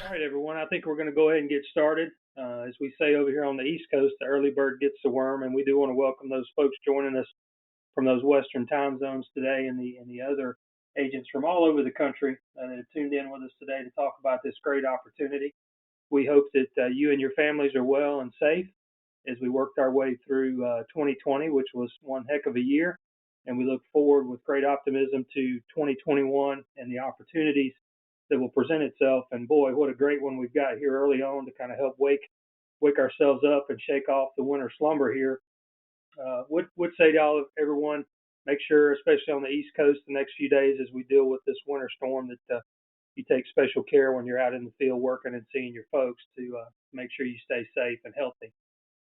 All right, everyone. I think we're going to go ahead and get started. As we say over here on the East Coast, the early bird gets the worm, and we do want to welcome those folks joining us from those Western time zones today, and the other agents from all over the country that have tuned in with us today to talk about this great opportunity. We hope that you and your families are well and safe as we worked our way through 2020, which was one heck of a year, and we look forward with great optimism to 2021 and the opportunities that will present itself. And boy, what a great one we've got here early on to kind of help wake ourselves up and shake off the winter slumber here. Would say to all of everyone, make sure, especially on the East Coast, the next few days as we deal with this winter storm, that you take special care when you're out in the field working and seeing your folks to make sure you stay safe and healthy.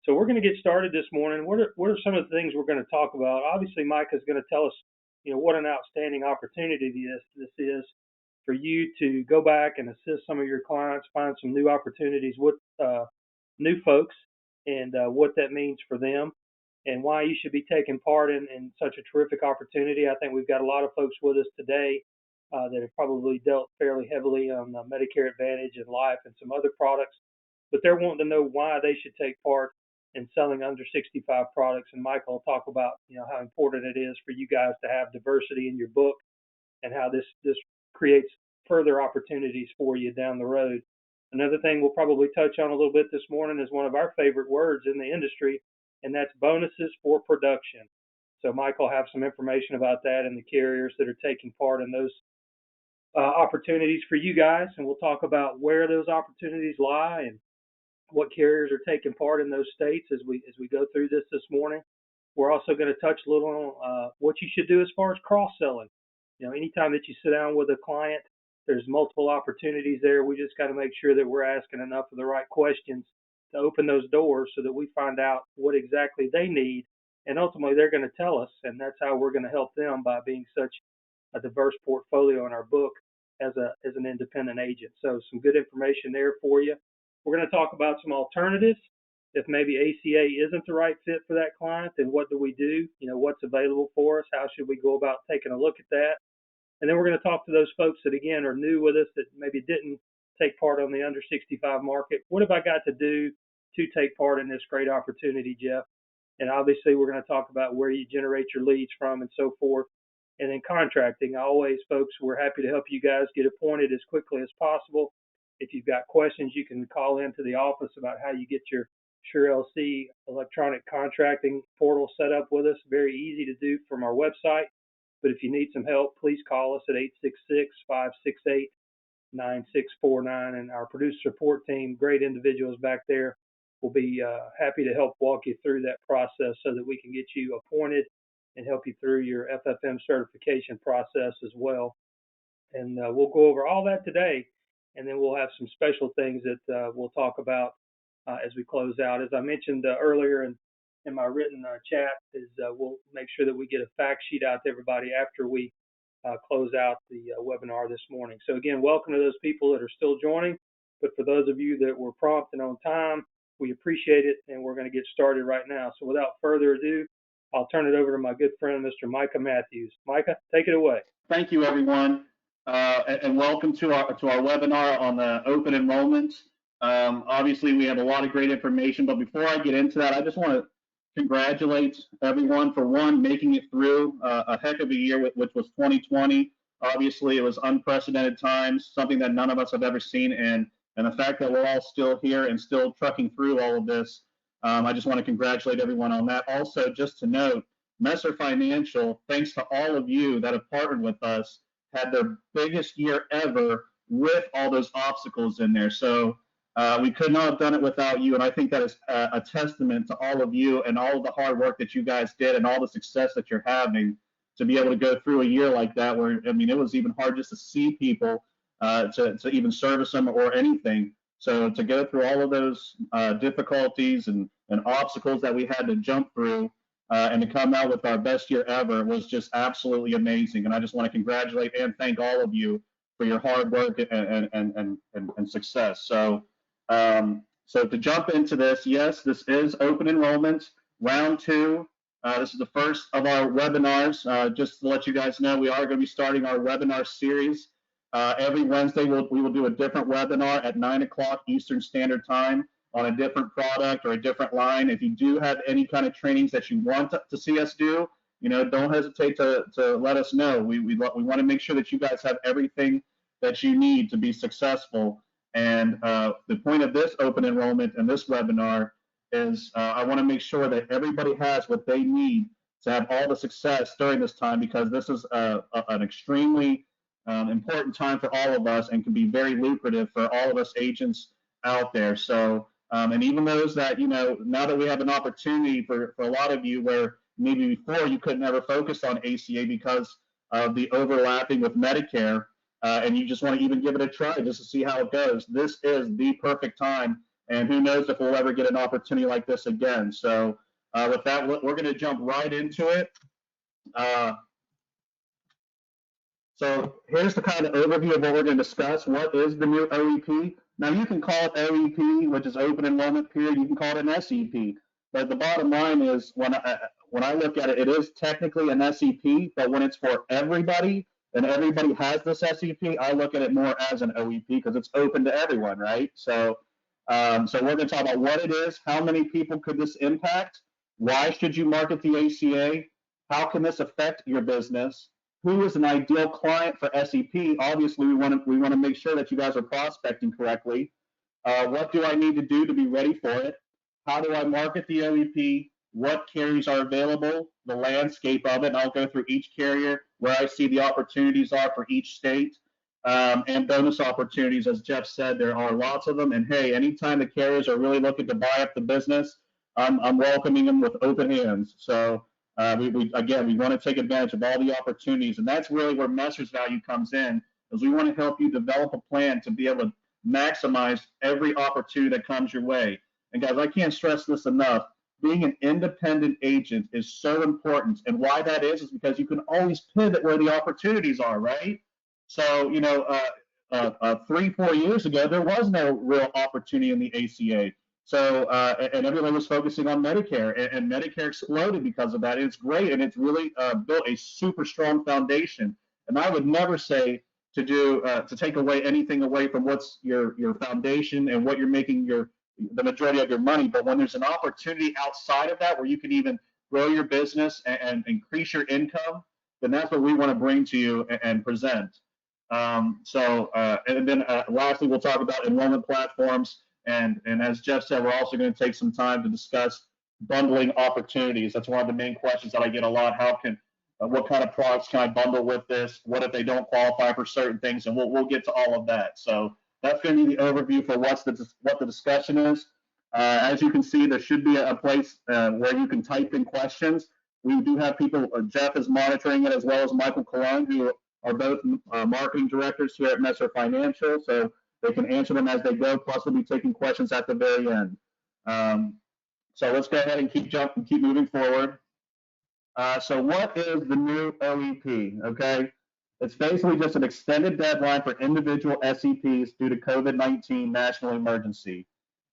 So we're going to get started this morning. What are some of the things we're going to talk about? Obviously, Mike is going to tell us, what an outstanding opportunity this is for you to go back and assist some of your clients, find some new opportunities with new folks, and what that means for them, and why you should be taking part in such a terrific opportunity. I think we've got a lot of folks with us today that have probably dealt fairly heavily on Medicare Advantage and Life and some other products, but they're wanting to know why they should take part in selling under 65 products. And Michael will talk about how important it is for you guys to have diversity in your book and how this creates further opportunities for you down the road. Another thing we'll probably touch on a little bit this morning is one of our favorite words in the industry, and that's bonuses for production. So Mike will have some information about that and the carriers that are taking part in those opportunities for you guys, and we'll talk about where those opportunities lie and what carriers are taking part in those states as we go through this morning. We're also going to touch a little on what you should do as far as cross selling. Anytime that you sit down with a client, there's multiple opportunities there. We just got to make sure that we're asking enough of the right questions to open those doors so that we find out what exactly they need, and ultimately they're going to tell us, and that's how we're going to help them by being such a diverse portfolio in our book as an independent agent. So some good information there for you. We're going to talk about some alternatives. If maybe ACA isn't the right fit for that client, then what do we do? What's available for us? How should we go about taking a look at that? And then we're going to talk to those folks that, again, are new with us that maybe didn't take part on the under 65 market. What have I got to do to take part in this great opportunity, Jeff? And obviously, we're going to talk about where you generate your leads from and so forth. And then contracting. Always, folks, we're happy to help you guys get appointed as quickly as possible. If you've got questions, you can call into the office about how you get your SureLC electronic contracting portal set up with us. Very easy to do from our website. But if you need some help, please call us at 866-568-9649. And our producer support team, great individuals back there, will be happy to help walk you through that process so that we can get you appointed and help you through your FFM certification process as well. And we'll go over all that today, and then we'll have some special things that we'll talk about as we close out. As I mentioned earlier in my written chat, is we'll make sure that we get a fact sheet out to everybody after we close out the webinar this morning. So again, welcome to those people that are still joining, but for those of you that were prompt and on time, we appreciate it, and we're going to get started right now. So without further ado, I'll turn it over to my good friend, Mr. Micah Matthews. Micah, take it away. Thank you, everyone, and welcome to our webinar on the open enrollment. Obviously, we have a lot of great information, but before I get into that, I just want to congratulate everyone for making it through a heck of a year, which was 2020. Obviously, it was unprecedented times, something that none of us have ever seen, and the fact that we're all still here and still trucking through all of this, I just want to congratulate everyone on that. Also, just to note, Messer Financial, thanks to all of you that have partnered with us, had their biggest year ever with all those obstacles in there. So we could not have done it without you, and I think that is a testament to all of you and all of the hard work that you guys did and all the success that you're having to be able to go through a year like that where, I mean, it was even hard just to see people, to even service them or anything. So to go through all of those difficulties and obstacles that we had to jump through and to come out with our best year ever was just absolutely amazing. And I just want to congratulate and thank all of you for your hard work and success. So to jump into this, yes, this is open enrollment, round 2. This is the first of our webinars. Just to let you guys know, we are going to be starting our webinar series Every Wednesday, we will do a different webinar at 9 o'clock Eastern Standard Time on a different product or a different line. If you do have any kind of trainings that you want to see us do, don't hesitate to let us know. We want to make sure that you guys have everything that you need to be successful. And the point of this open enrollment and this webinar is I want to make sure that everybody has what they need to have all the success during this time, because this is an extremely important time for all of us and can be very lucrative for all of us agents out there. So, and even those that, now that we have an opportunity for a lot of you where maybe before you could never focus on ACA because of the overlapping with Medicare, and you just want to even give it a try just to see how it goes, this is the perfect time. And who knows if we'll ever get an opportunity like this again. So with that, we're going to jump right into it. So here's the kind of overview of what we're going to discuss. What is the new OEP? Now, you can call it OEP, which is open enrollment period. You can call it an SEP. But the bottom line is, when I look at it, it is technically an SEP, but when it's for everybody and everybody has this SEP, I look at it more as an OEP because it's open to everyone, right? So, we're going to talk about what it is, how many people could this impact, why should you market the ACA, how can this affect your business, who is an ideal client for SEP. Obviously, we want to make sure that you guys are prospecting correctly. What do I need to do to be ready for it? How do I market the OEP? What carriers are available? The landscape of it, and I'll go through each carrier, where I see the opportunities are for each state, and bonus opportunities. As Jeff said, there are lots of them. And hey, anytime the carriers are really looking to buy up the business, I'm welcoming them with open hands. So we want to take advantage of all the opportunities, and that's really where Messer's value comes in, is we want to help you develop a plan to be able to maximize every opportunity that comes your way. And guys, I can't stress this enough. Being an independent agent is so important, and why that is because you can always pivot where the opportunities are, right? So 3-4 years ago, there was no real opportunity in the ACA. So, and everyone was focusing on Medicare, and Medicare exploded because of that. It's great, and it's really built a super strong foundation. And I would never say to take away anything away from what's your foundation and what you're making the majority of your money. But when there's an opportunity outside of that where you can even grow your business and increase your income, then that's what we want to bring to you and present. And then lastly, we'll talk about enrollment platforms. And as Jeff said, we're also going to take some time to discuss bundling opportunities. That's one of the main questions that I get a lot. What kind of products can I bundle with this? What if they don't qualify for certain things? And we'll get to all of that. So that's going to be the overview for what the discussion is. As you can see, there should be a place where you can type in questions. We do have people, Jeff is monitoring it, as well as Michael Cologne, who are both marketing directors here at Messer Financial. So they can answer them as they go, plus we'll be taking questions at the very end. So let's go ahead and keep moving forward. So what is the new OEP, okay? It's basically just an extended deadline for individual SEPs due to COVID-19 national emergency.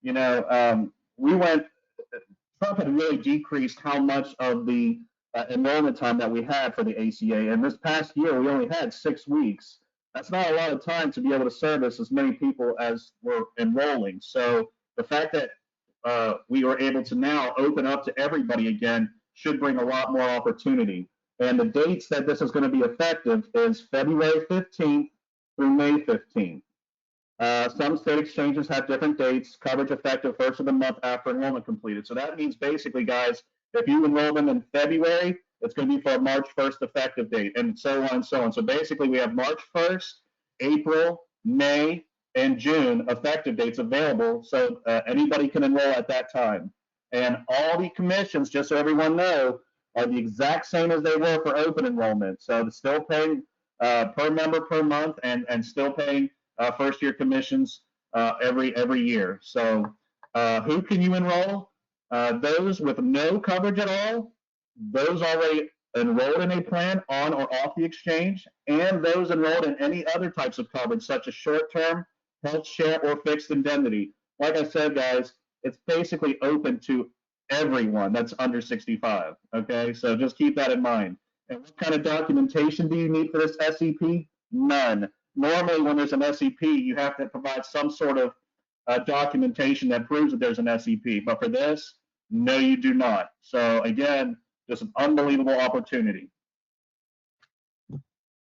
Trump had really decreased how much of the enrollment time that we had for the ACA. And this past year, we only had 6 weeks. That's not a lot of time to be able to service as many people as were enrolling. So the fact that we were able to now open up to everybody again should bring a lot more opportunity. And the dates that this is going to be effective is February 15th through May 15th. Some state exchanges have different dates, coverage effective first of the month after enrollment completed. So that means basically, guys, if you enroll them in February, it's going to be for a March 1st effective date, and so on and so on. So basically, we have March 1st, April, May, and June effective dates available, so anybody can enroll at that time. And all the commissions, just so everyone knows, are the exact same as they were for open enrollment. So it's still paying per member per month, and still paying first-year commissions every year. So who can you enroll? Those with no coverage at all, those already enrolled in a plan on or off the exchange, and those enrolled in any other types of coverage, such as short-term, health share, or fixed indemnity. Like I said, guys, it's basically open to everyone that's under 65, okay? So just keep that in mind. And what kind of documentation do you need for this SEP? None. normally when there's an SEP, you have to provide some sort of documentation that proves that there's an SEP. But for this, no, you do not. So again, just an unbelievable opportunity.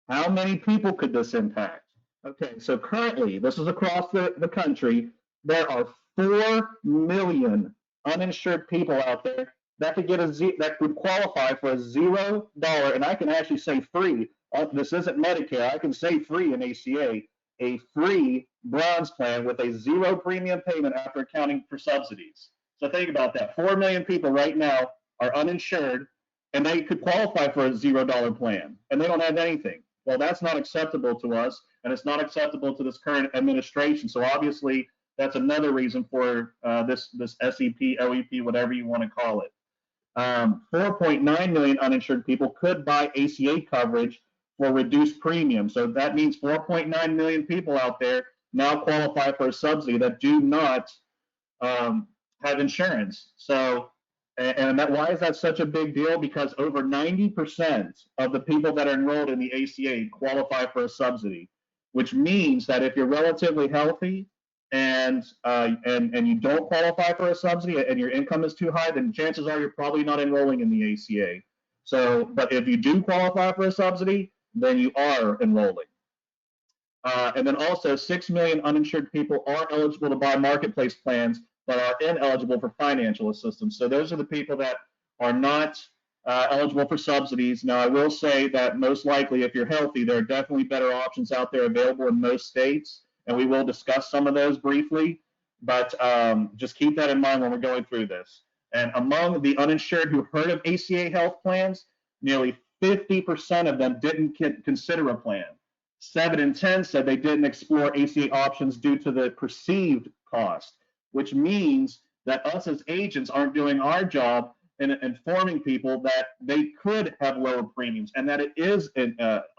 How many people could this impact? Okay, so currently, this is across the country, there are 4 million uninsured people out there that could get that would qualify for a $0, and I can actually say free. This isn't Medicare. I can say free in ACA, a free bronze plan with a 0 premium payment after accounting for subsidies. So think about that. 4 million people right now are uninsured, and they could qualify for a $0 plan, and they don't have anything. Well, that's not acceptable to us, and it's not acceptable to this current administration. So obviously, that's another reason for this SEP, OEP, whatever you want to call it. 4.9 million uninsured people could buy ACA coverage for reduced premium. So that means 4.9 million people out there now qualify for a subsidy that do not have insurance. So, and why is that such a big deal? Because over 90% of the people that are enrolled in the ACA qualify for a subsidy, which means that if you're relatively healthy and you don't qualify for a subsidy and your income is too high, then chances are you're probably not enrolling in the ACA. So, but if you do qualify for a subsidy, then you are enrolling. And then also 6 million uninsured people are eligible to buy marketplace plans but are ineligible for financial assistance. So those are the people that are not eligible for subsidies. Now, I will say that most likely, if you're healthy, there are definitely better options out there available in most states, and we will discuss some of those briefly, but just keep that in mind when we're going through this. And among the uninsured who heard of ACA health plans, nearly 50% of them didn't consider a plan. 7 in 10 said they didn't explore ACA options due to the perceived cost, which means that us as agents aren't doing our job in informing people that they could have lower premiums and that it is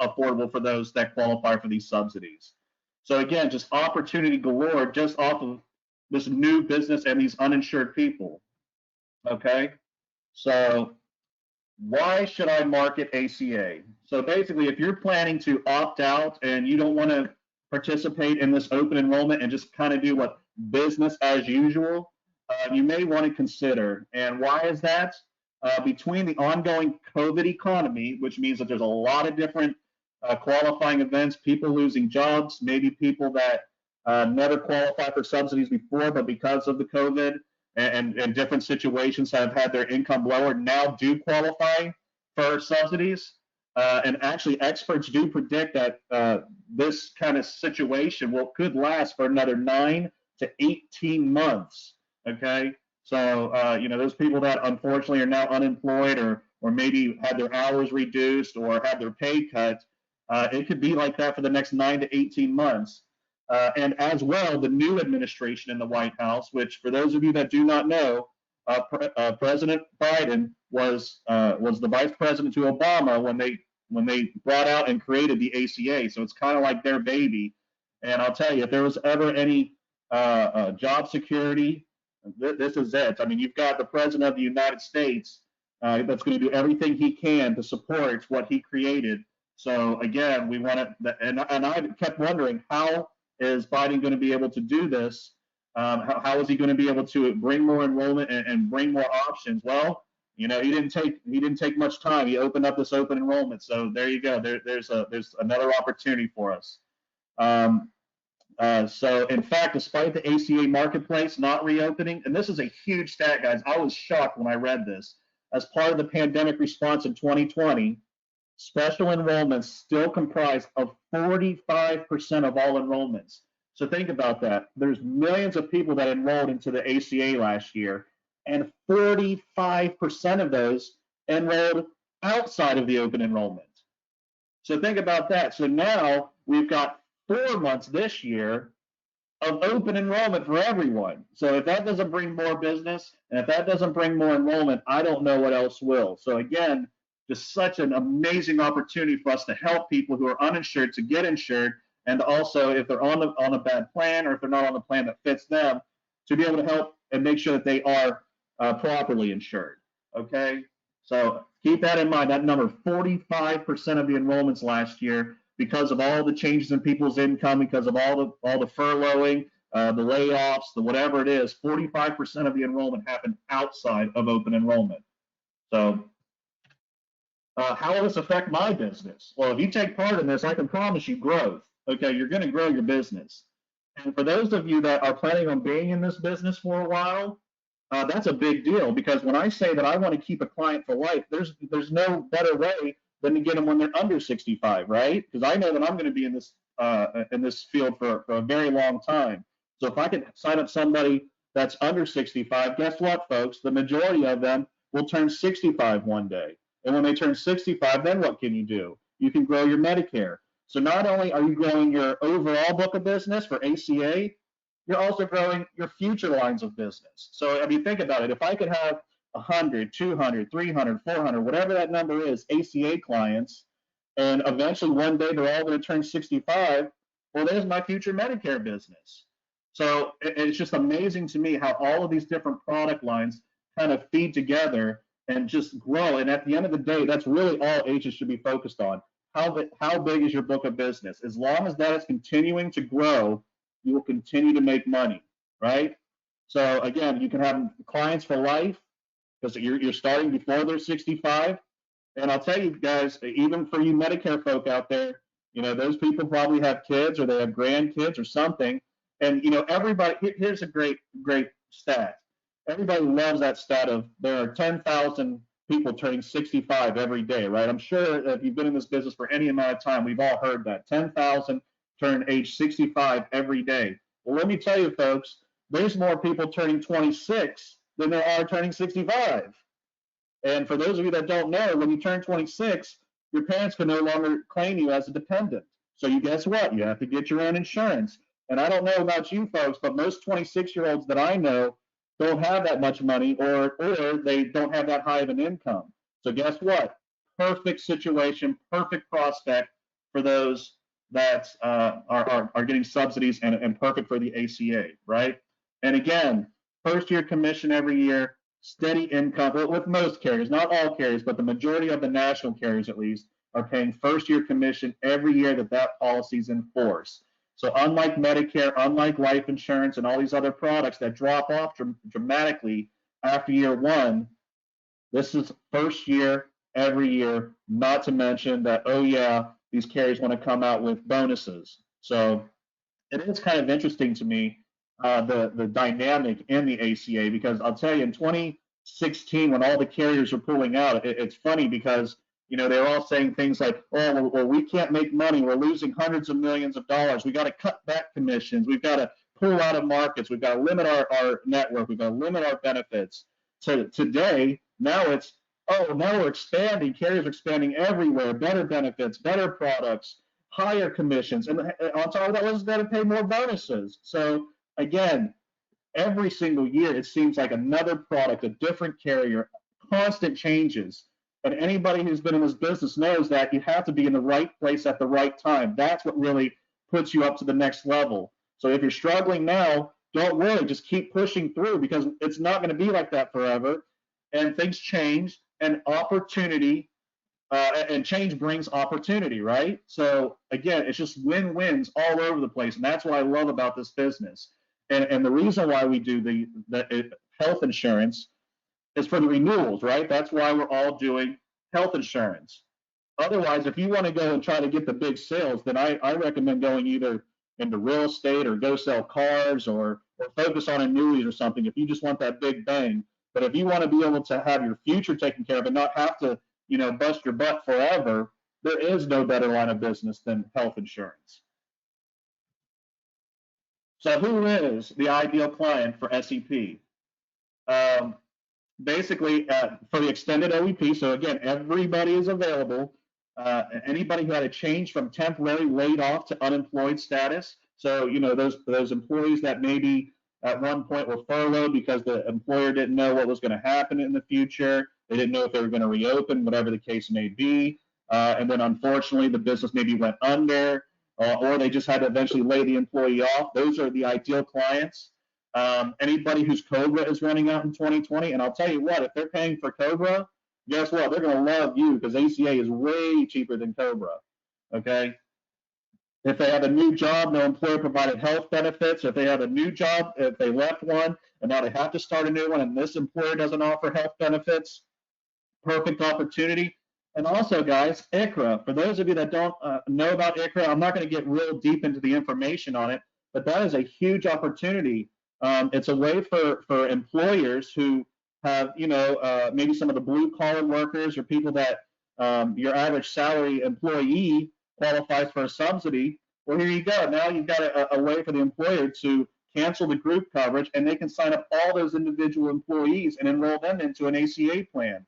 affordable for those that qualify for these subsidies. So again, just opportunity galore just off of this new business and these uninsured people. Okay, so why should I market ACA? So basically, if you're planning to opt out and you don't want to participate in this open enrollment and just kind of do what business as usual, you may want to consider. And why is that? Between the ongoing COVID economy, which means that there's a lot of different qualifying events, people losing jobs, maybe people that never qualified for subsidies before, but because of the COVID and different situations have had their income lowered, now do qualify for subsidies. And actually, experts do predict that this kind of situation could last for another 9 to 18 months. Okay, so those people that unfortunately are now unemployed or maybe had their hours reduced or had their pay cut, it could be like that for the next 9 to 18 months. And as well, the new administration in the White House, which for those of you that do not know, President Biden was the vice president to Obama when they brought out and created the ACA. So it's kind of like their baby. And I'll tell you, if there was ever any job security, this is it. I mean, you've got the president of the United States that's going to do everything he can to support what he created. So again, we want to, and I kept wondering, how is Biden going to be able to do this? How is he going to be able to bring more enrollment and bring more options? Well, he didn't take much time. He opened up this open enrollment. So there you go. There's another opportunity for us. So in fact, despite the ACA marketplace not reopening, and this is a huge stat, guys, I was shocked when I read this. As part of the pandemic response in 2020, special enrollments still comprise of 45% of all enrollments. So think about that. There's millions of people that enrolled into the ACA last year, and 45% of those enrolled outside of the open enrollment. So think about that. So now we've got 4 months this year of open enrollment for everyone. So if that doesn't bring more business, and if that doesn't bring more enrollment, I don't know what else will. So again, just such an amazing opportunity for us to help people who are uninsured to get insured, and also if they're on a bad plan or if they're not on the plan that fits them, to be able to help and make sure that they are properly insured. Okay, so keep that in mind. That number, 45% of the enrollments last year, because of all the changes in people's income, because of all the furloughing, the layoffs, the whatever it is, 45% of the enrollment happened outside of open enrollment. So how will this affect my business? Well, if you take part in this, I can promise you growth. Okay, you're going to grow your business. And for those of you that are planning on being in this business for a while, that's a big deal, because when I say that I want to keep a client for life, there's no better way than to get them when they're under 65, right? Because I know that I'm going to be in this field for a very long time. So if I can sign up somebody that's under 65, guess what, folks? The majority of them will turn 65 one day. And when they turn 65, then what can you do? You can grow your Medicare. So not only are you growing your overall book of business for ACA, you're also growing your future lines of business. So I mean, think about it. If I could have 100, 200, 300, 400, whatever that number is, ACA clients, and eventually one day they're all going to turn 65, well, there's my future Medicare business. So it's just amazing to me how all of these different product lines kind of feed together and just grow. And at the end of the day, that's really all agents should be focused on. How big is your book of business? As long as that is continuing to grow, you will continue to make money, right? So again, you can have clients for life because you're starting before they're 65. And I'll tell you guys, even for you Medicare folk out there, those people probably have kids or they have grandkids or something. And everybody, here's a great stat. Everybody loves that stat of there are 10,000 people turning 65 every day, right? I'm sure if you've been in this business for any amount of time, we've all heard that 10,000 turn age 65 every day. Well, let me tell you, folks, there's more people turning 26 than there are turning 65. And for those of you that don't know, when you turn 26, your parents can no longer claim you as a dependent. So you guess what? You have to get your own insurance. And I don't know about you folks, but most 26-year-olds that I know don't have that much money, or they don't have that high of an income. So guess what? Perfect situation, perfect prospect for those that are getting subsidies, and perfect for the ACA, right? And again, first year commission every year, steady income with most carriers, not all carriers, but the majority of the national carriers at least are paying first year commission every year that policy is in force. So unlike Medicare, unlike life insurance and all these other products that drop off dramatically after year one, this is first year every year, not to mention that, oh yeah, these carriers want to come out with bonuses. So it is kind of interesting to me, the dynamic in the ACA, because I'll tell you, in 2016, when all the carriers were pulling out, it's funny because they're all saying things like, oh, well, we can't make money. We're losing hundreds of millions of dollars. We got to cut back commissions. We've got to pull out of markets. We've got to limit our network. We've got to limit our benefits. So today, now we're expanding. Carriers are expanding everywhere. Better benefits, better products, higher commissions. And on top of that, let's got to pay more bonuses. So again, every single year, it seems like another product, a different carrier, constant changes. And anybody who's been in this business knows that you have to be in the right place at the right time. That's what really puts you up to the next level. So if you're struggling now, don't worry, just keep pushing through, because it's not going to be like that forever. And things change, and opportunity, and change brings opportunity, right? So again, it's just win-wins all over the place. And that's what I love about this business. And the reason why we do the health insurance is for the renewals, right? That's why we're all doing health insurance. Otherwise, if you want to go and try to get the big sales, then I recommend going either into real estate or go sell cars or focus on annuities or something if you just want that big bang. But if you want to be able to have your future taken care of and not have to, bust your butt forever, there is no better line of business than health insurance. So who is the ideal client for SEP? Basically, for the extended OEP, so again, everybody is available. Anybody who had a change from temporary laid off to unemployed status. So, those employees that maybe at one point were furloughed because the employer didn't know what was going to happen in the future. They didn't know if they were going to reopen, whatever the case may be. And then unfortunately, the business maybe went under, or they just had to eventually lay the employee off. Those are the ideal clients. Anybody whose COBRA is running out in 2020, and I'll tell you what, if they're paying for COBRA, guess what? They're going to love you, because ACA is way cheaper than COBRA, okay? If they have a new job, no employer provided health benefits. If they have a new job, if they left one and now they have to start a new one and this employer doesn't offer health benefits, perfect opportunity. And also, guys, ICRA, for those of you that don't know about ICRA, I'm not going to get real deep into the information on it, but that is a huge opportunity. It's a way for employers who have, maybe some of the blue collar workers or people that your average salary employee qualifies for a subsidy. Well, here you go. Now you've got a way for the employer to cancel the group coverage, and they can sign up all those individual employees and enroll them into an ACA plan.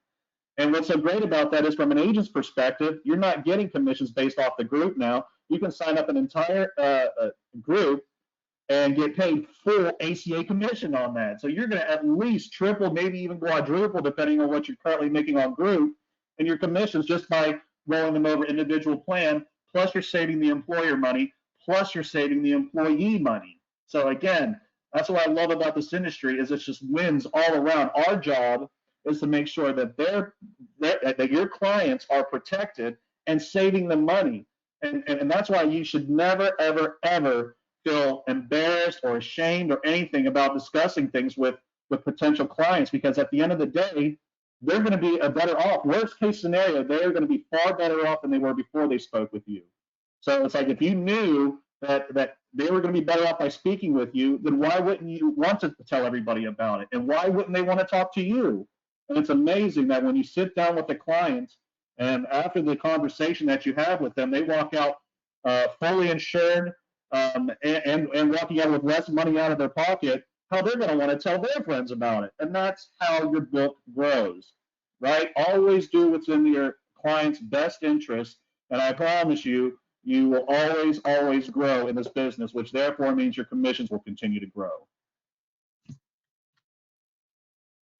And what's so great about that is, from an agent's perspective, you're not getting commissions based off the group now. You can sign up an entire group and get paid full ACA commission on that. So you're going to at least triple, maybe even quadruple, depending on what you're currently making on group, and your commissions just by rolling them over individual plan. Plus, you're saving the employer money. Plus, you're saving the employee money. So again, that's what I love about this industry, is it's just wins all around. Our job is to make sure that that your clients are protected and saving them money. And that's why you should never, ever, ever feel embarrassed or ashamed or anything about discussing things with potential clients, because at the end of the day, they're going to be a better off. Worst case scenario, they're going to be far better off than they were before they spoke with you. So it's like, if you knew that they were going to be better off by speaking with you, then why wouldn't you want to tell everybody about it? And why wouldn't they want to talk to you? And it's amazing that when you sit down with the client, and after the conversation that you have with them, they walk out fully insured, and walking out with less money out of their pocket, how they're going to want to tell their friends about it. And that's how your book grows, right? Always do what's in your client's best interest. And I promise you, you will always, always grow in this business, which therefore means your commissions will continue to grow.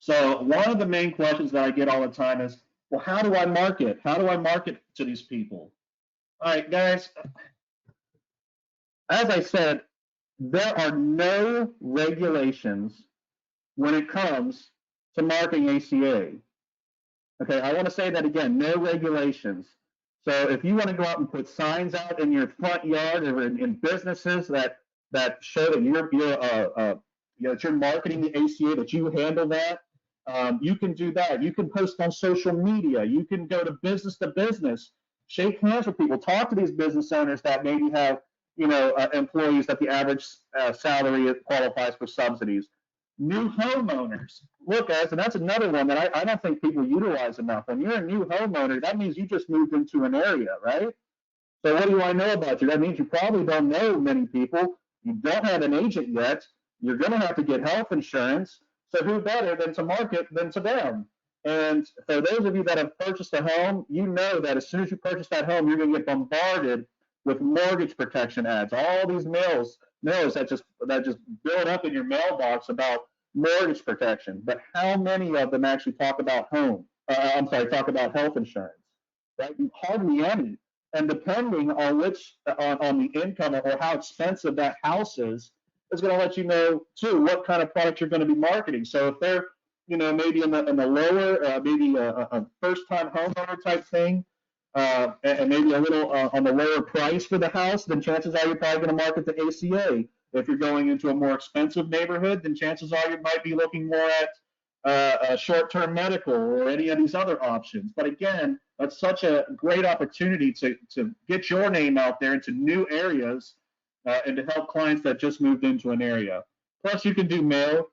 So one of the main questions that I get all the time is, well, how do I market? How do I market to these people? All right, guys, as I said, there are no regulations when it comes to marketing ACA. Okay, I want to say that again, no regulations. So if you want to go out and put signs out in your front yard or in businesses that show that you're marketing the ACA, that you handle that, you can do that. You can post on social media. You can go to business, shake hands with people, talk to these business owners that maybe have employees that the average salary qualifies for subsidies. New homeowners. Look, guys, and that's another one that I don't think people utilize enough. When you're a new homeowner, that means you just moved into an area, right? So what do I know about you? That means you probably don't know many people. You don't have an agent yet. You're going to have to get health insurance. So who better than to market than to them? And for those of you that have purchased a home, you know that as soon as you purchase that home, you're going to get bombarded with mortgage protection ads. All these mails that just build up in your mailbox about mortgage protection. But how many of them actually talk about talk about health insurance? Right? Hardly any. And depending on on the income or how expensive that house is going to let you know too what kind of product you're going to be marketing. So if they're maybe in the lower, maybe a first-time homeowner type thing, and maybe a little on the lower price for the house, then chances are you're probably going to market the ACA. If you're going into a more expensive neighborhood, then chances are you might be looking more at short-term medical or any of these other options. But again, that's such a great opportunity to get your name out there into new areas and to help clients that just moved into an area. Plus, you can do mail.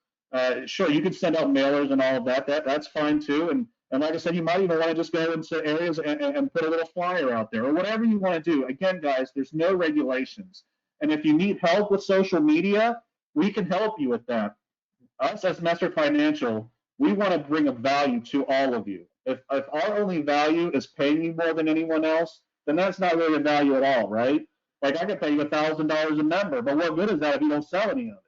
Sure, you can send out mailers and all of that. That's fine too. And like I said, you might even want to just go into areas and put a little flyer out there or whatever you want to do. Again, guys, there's no regulations. And if you need help with social media, we can help you with that. Us as Messer Financial, we want to bring a value to all of you. If our only value is paying you more than anyone else, then that's not really a value at all, right? Like I can pay you $1,000 a member, but what good is that if you don't sell any of it?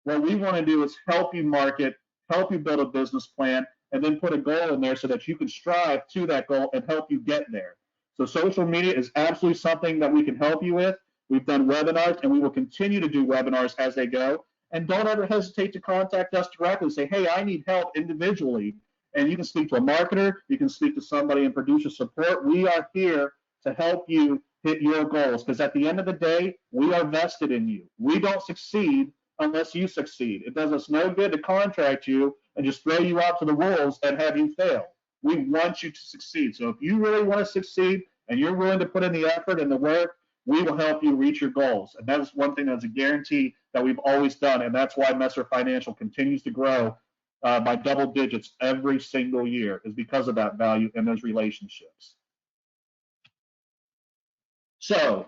What we want to do is help you market, help you build a business plan, and then put a goal in there so that you can strive to that goal and help you get there. So social media is absolutely something that we can help you with. We've done webinars, and we will continue to do webinars as they go. And don't ever hesitate to contact us directly. Say, hey, I need help individually. And you can speak to a marketer. You can speak to somebody in producer support. We are here to help you hit your goals, because at the end of the day, we are vested in you. We don't succeed unless you succeed. It does us no good to contract you and just throw you out to the wolves and have you fail. We want you to succeed. So if you really want to succeed and you're willing to put in the effort and the work, we will help you reach your goals. And that is one thing that's a guarantee that we've always done. And that's why Messer Financial continues to grow by double digits every single year, is because of that value and those relationships. So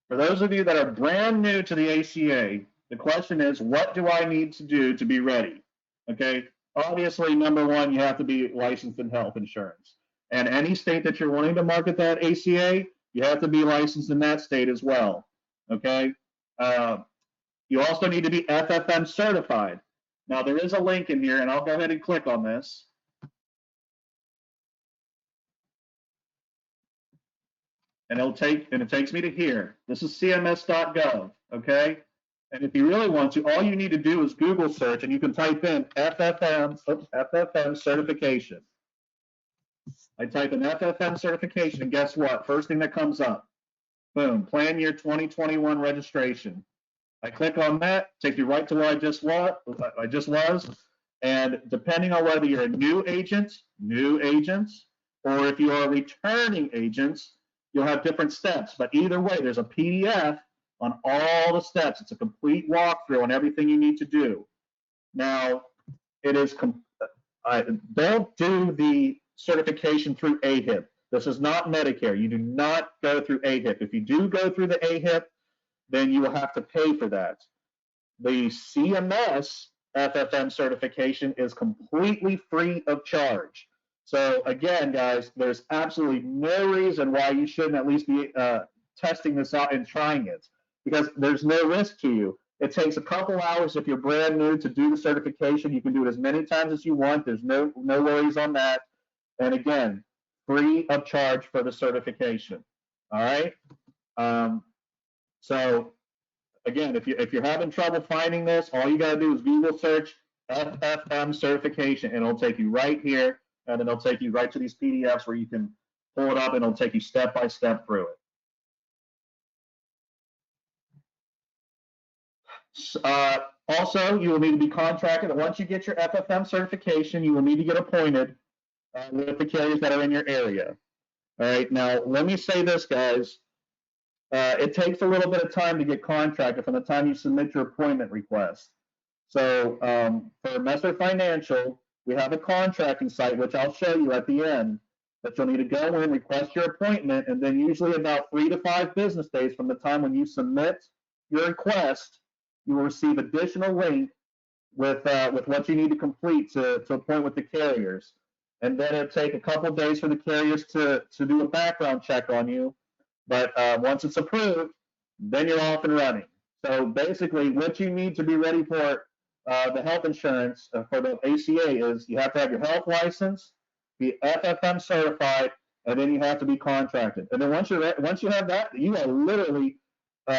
for those of you that are brand new to the ACA, the question is, what do I need to do to be ready? Okay, obviously, number one, you have to be licensed in health insurance. And any state that you're wanting to market that ACA, you have to be licensed in that state as well. Okay, you also need to be FFM certified. Now, there is a link in here, and I'll go ahead and click on this. And it takes me to here. This is cms.gov, okay? And if you really want to, all you need to do is Google search, and you can type in FFM certification. I type in FFM certification, and guess what? First thing that comes up, boom, plan year 2021 registration. I click on that, takes me right to where I just was, and depending on whether you're a new agent, or if you are a returning agent, you'll have different steps. But either way, there's a PDF on all the steps. It's a complete walkthrough on everything you need to do. Now, it is don't do the certification through AHIP. This is not Medicare. You do not go through AHIP. If you do go through the AHIP, then you will have to pay for that. The CMS FFM certification is completely free of charge. So again, guys, there's absolutely no reason why you shouldn't at least be testing this out and trying it, because there's no risk to you. It takes a couple hours if you're brand new to do the certification. You can do it as many times as you want. There's no worries on that. And again, free of charge for the certification. All right. So again, if you're having trouble finding this, all you got to do is Google search FFM certification, and it'll take you right here, and then it'll take you right to these PDFs where you can pull it up, and it'll take you step by step through it. Also, you will need to be contracted. Once you get your FFM certification, you will need to get appointed with the carriers that are in your area. All right. Now, let me say this, guys. It takes a little bit of time to get contracted from the time you submit your appointment request. So for Messer Financial, we have a contracting site, which I'll show you at the end, that you'll need to go in, request your appointment, and then usually about 3 to 5 business days from the time when you submit your request, you will receive additional link with what you need to complete to appoint with the carriers. And then it'll take a couple of days for the carriers to do a background check on you. But once it's approved, then you're off and running. So basically, what you need to be ready for the health insurance for the ACA is you have to have your health license, be FFM certified, and then you have to be contracted. And then once you have that, you are literally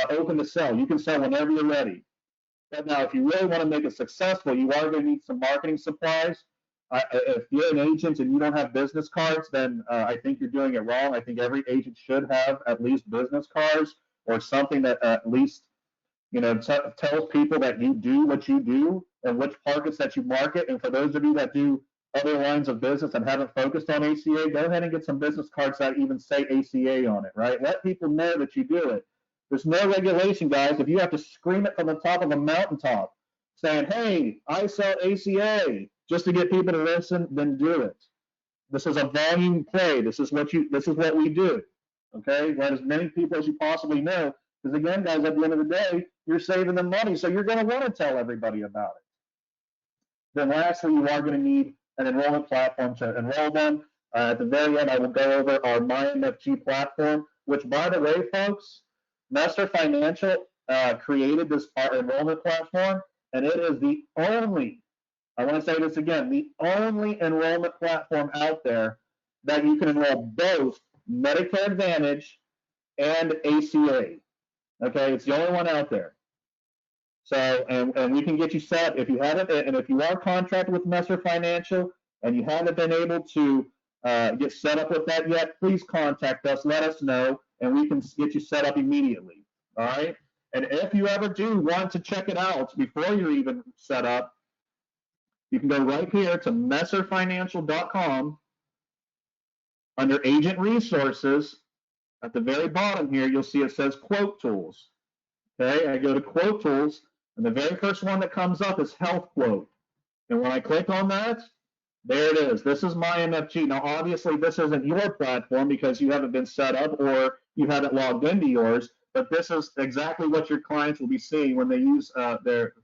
open to sell. You can sell whenever you're ready. But now, if you really want to make it successful, you are going to need some marketing supplies. If you're an agent and you don't have business cards, then I think you're doing it wrong. I think every agent should have at least business cards or something that at least tells people that you do what you do and which markets that you market. And for those of you that do other lines of business and haven't focused on ACA, go ahead and get some business cards that even say ACA on it, right? Let people know that you do it. There's no regulation, guys. If you have to scream it from the top of a mountaintop saying, hey, I sell ACA, just to get people to listen, then do it. This is a volume play. This is what we do. Okay? Let as many people as you possibly know. Because again, guys, at the end of the day, you're saving them money, so you're going to want to tell everybody about it. Then lastly, you are going to need an enrollment platform to enroll them. At the very end, I will go over our MyMFG platform, which, by the way, folks, Messer Financial created this enrollment platform, and it is the only, I want to say this again, the only enrollment platform out there that you can enroll both Medicare Advantage and ACA. Okay, it's the only one out there. So, and we can get you set if you haven't, and if you are contracted with Messer Financial and you haven't been able to get set up with that yet, please contact us. Let us know, and we can get you set up immediately. All right. And if you ever do want to check it out before you're even set up, you can go right here to messerfinancial.com. Under Agent Resources, at the very bottom here, you'll see it says Quote Tools. Okay, I go to Quote Tools, and the very first one that comes up is Health Quote. And when I click on that, there it is. This is my MFG. Now, obviously, this isn't your platform because you haven't been set up or you haven't logged into yours, but this is exactly what your clients will be seeing when they use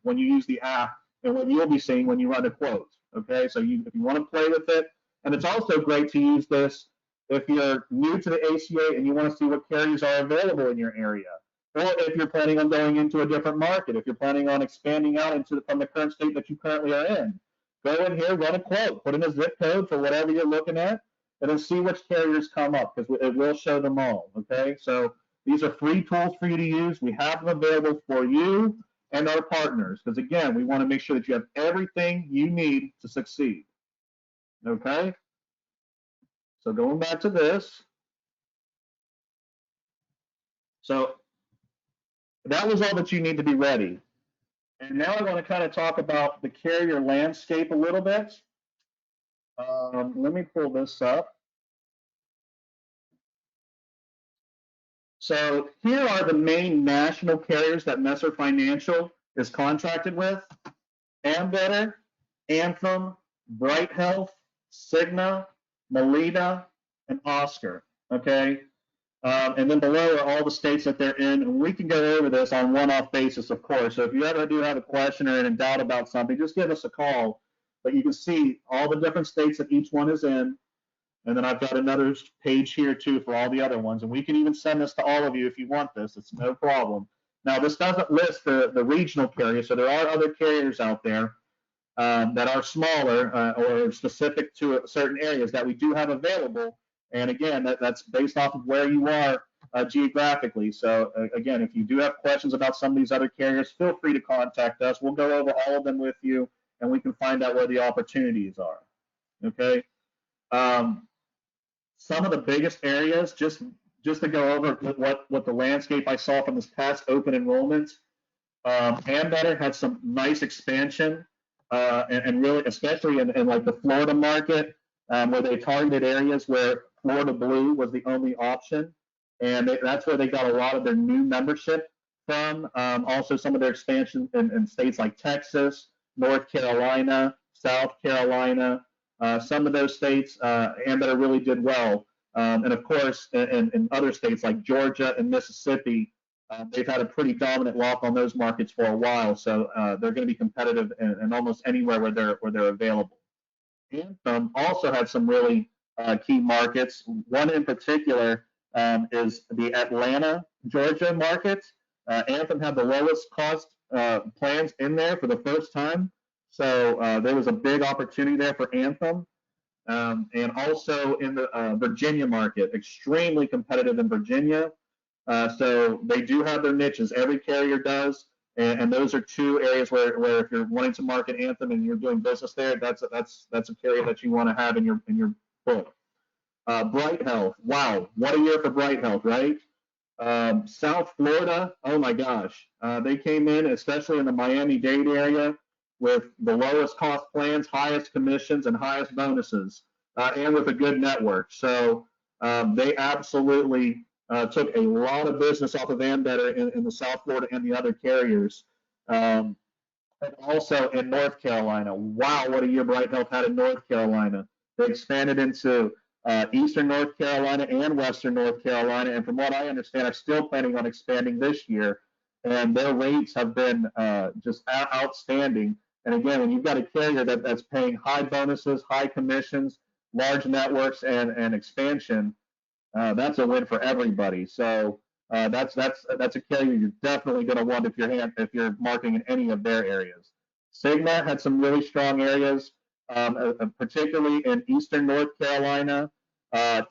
when you use the app, and what you'll be seeing when you run a quote. Okay, so if you want to play with it, and it's also great to use this if you're new to the ACA and you want to see what carriers are available in your area, or if you're planning on going into a different market, if you're planning on expanding out from the current state that you currently are in. Go in here, run a quote, put in a zip code for whatever you're looking at, and then see which carriers come up, because it will show them all, okay? So these are free tools for you to use. We have them available for you and our partners, because again, we want to make sure that you have everything you need to succeed, okay? So going back to this. So that was all that you need to be ready. And now I want to kind of talk about the carrier landscape a little bit. Let me pull this up. So here are the main national carriers that Messer Financial is contracted with: Ambetter, Anthem, Bright Health, Cigna, Molina, and Oscar. Okay. And then below are all the states that they're in. And we can go over this on one-off basis, of course. So if you ever do have a question or in doubt about something, just give us a call. But you can see all the different states that each one is in. And then I've got another page here, too, for all the other ones. And we can even send this to all of you if you want this. It's no problem. Now, this doesn't list the regional carriers. So there are other carriers out there that are smaller or specific to certain areas that we do have available. And again, that's based off of where you are geographically. So again, if you do have questions about some of these other carriers, feel free to contact us. We'll go over all of them with you, and we can find out where the opportunities are. Okay. Some of the biggest areas, just to go over what the landscape I saw from this past open enrollment. Ambetter had some nice expansion, and really, especially in like the Florida market, where they targeted areas where Florida Blue was the only option, and that's where they got a lot of their new membership from. Also, some of their expansion in states like Texas, North Carolina, South Carolina, some of those states, Ambetter really did well. And of course, in other states like Georgia and Mississippi, they've had a pretty dominant lock on those markets for a while, so they're going to be competitive in almost anywhere where they're available. Anthem also had some really key markets. One in particular is the Atlanta, Georgia market. Anthem had the lowest cost plans in there for the first time, so there was a big opportunity there for Anthem. And also in the Virginia market, extremely competitive in Virginia. So they do have their niches. Every carrier does. And those are two areas where if you're wanting to market Anthem and you're doing business there, that's a carrier that you want to have in your book. Bright Health, wow, what a year for Bright Health, right? South Florida, oh my gosh, they came in, especially in the Miami-Dade area, with the lowest cost plans, highest commissions, and highest bonuses, and with a good network. So they absolutely took a lot of business off of Ambetter in the South Florida and the other carriers. And also in North Carolina. Wow, what a year Bright Health had in North Carolina. They expanded into Eastern North Carolina and Western North Carolina, and from what I understand, are still planning on expanding this year. And their rates have been just outstanding. And again, when you've got a carrier that's paying high bonuses, high commissions, large networks, and expansion, that's a win for everybody. So that's a carrier you're definitely going to want if you're marketing in any of their areas. Cigna had some really strong areas, particularly in Eastern North Carolina,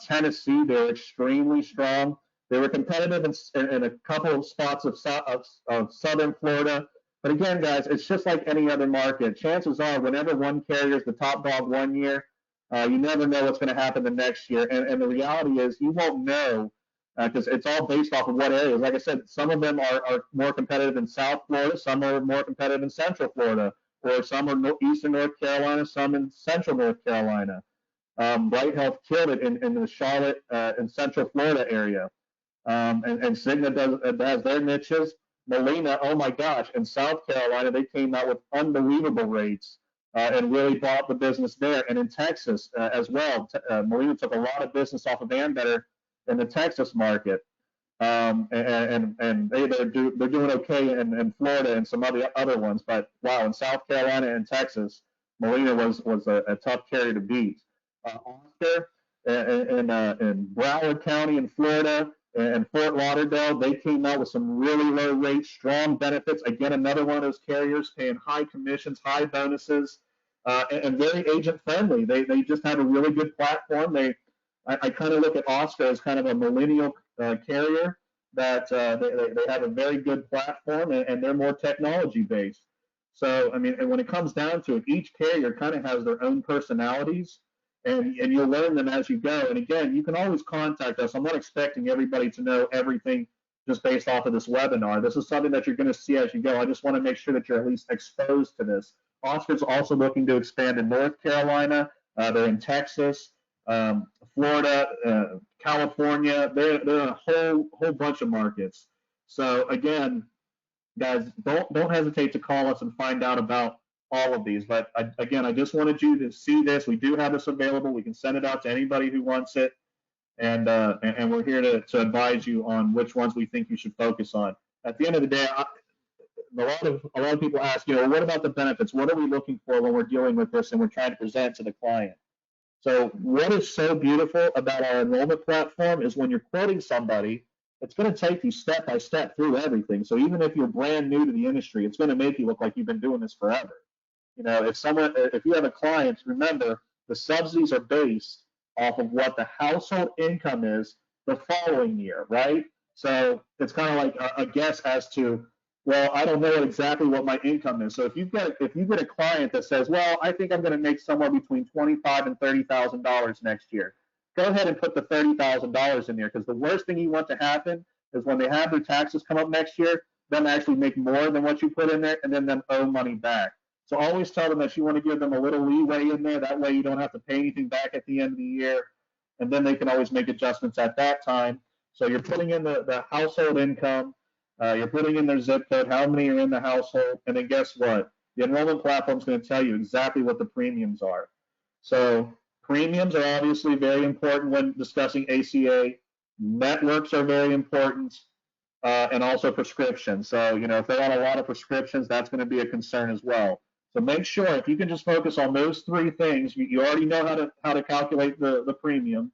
Tennessee. They're extremely strong. They were competitive in a couple of spots of Southern Florida. But again, guys, it's just like any other market. Chances are, whenever one carrier is the top dog one year, You never know what's going to happen the next year. And the reality is you won't know because it's all based off of what areas. Like I said, some of them are more competitive in South Florida, some are more competitive in Central Florida, or some are Eastern North Carolina, some in Central North Carolina. Bright Health killed it in the Charlotte and Central Florida area. And Cigna has their niches. Molina, oh my gosh, in South Carolina, they came out with unbelievable rates and really bought the business there. And in Texas as well, Molina took a lot of business off of Ambetter in the Texas market. And they're doing okay in Florida and some other ones. But wow, in South Carolina and Texas, Molina was a tough carrier to beat. Oscar in Broward County in Florida and Fort Lauderdale, they came out with some really low rates, strong benefits. Again, another one of those carriers paying high commissions, high bonuses, and very agent friendly. They just have a really good platform. I kind of look at Oscar as kind of a millennial carrier that they have a very good platform and they're more technology based. So I mean, and when it comes down to it, each carrier kind of has their own personalities and you'll learn them as you go. And again, you can always contact us. I'm not expecting everybody to know everything just based off of this webinar. This is something that you're going to see as you go. I just want to make sure that you're at least exposed to this. Oscar's also looking to expand in North Carolina. They're in Texas, Florida, California. They're in a whole bunch of markets. So again, guys, don't hesitate to call us and find out about all of these. But again, I just wanted you to see this. We do have this available. We can send it out to anybody who wants it, and we're here to advise you on which ones we think you should focus on. At the end of the day, a lot of people ask, what about the benefits? What are we looking for when we're dealing with this and we're trying to present to the client? So what is so beautiful about our enrollment platform is when you're quoting somebody, it's going to take you step by step through everything. So even if you're brand new to the industry, it's going to make you look like you've been doing this forever. If you have a client, remember the subsidies are based off of what the household income is the following year, right? So it's kind of like a guess as to, well, I don't know exactly what my income is. So if you get a client that says, well, I think I'm going to make somewhere between $25,000 and $30,000 next year, go ahead and put the $30,000 in there, because the worst thing you want to happen is when they have their taxes come up next year, them actually make more than what you put in there and then them owe money back. So always tell them that you want to give them a little leeway in there. That way you don't have to pay anything back at the end of the year. And then they can always make adjustments at that time. So you're putting in the household income. You're putting in their zip code, how many are in the household. And then guess what? The enrollment platform is going to tell you exactly what the premiums are. So premiums are obviously very important when discussing ACA. Networks are very important. And also prescriptions. So, if they want a lot of prescriptions, that's going to be a concern as well. So make sure if you can just focus on those three things, you already know how to calculate the premium,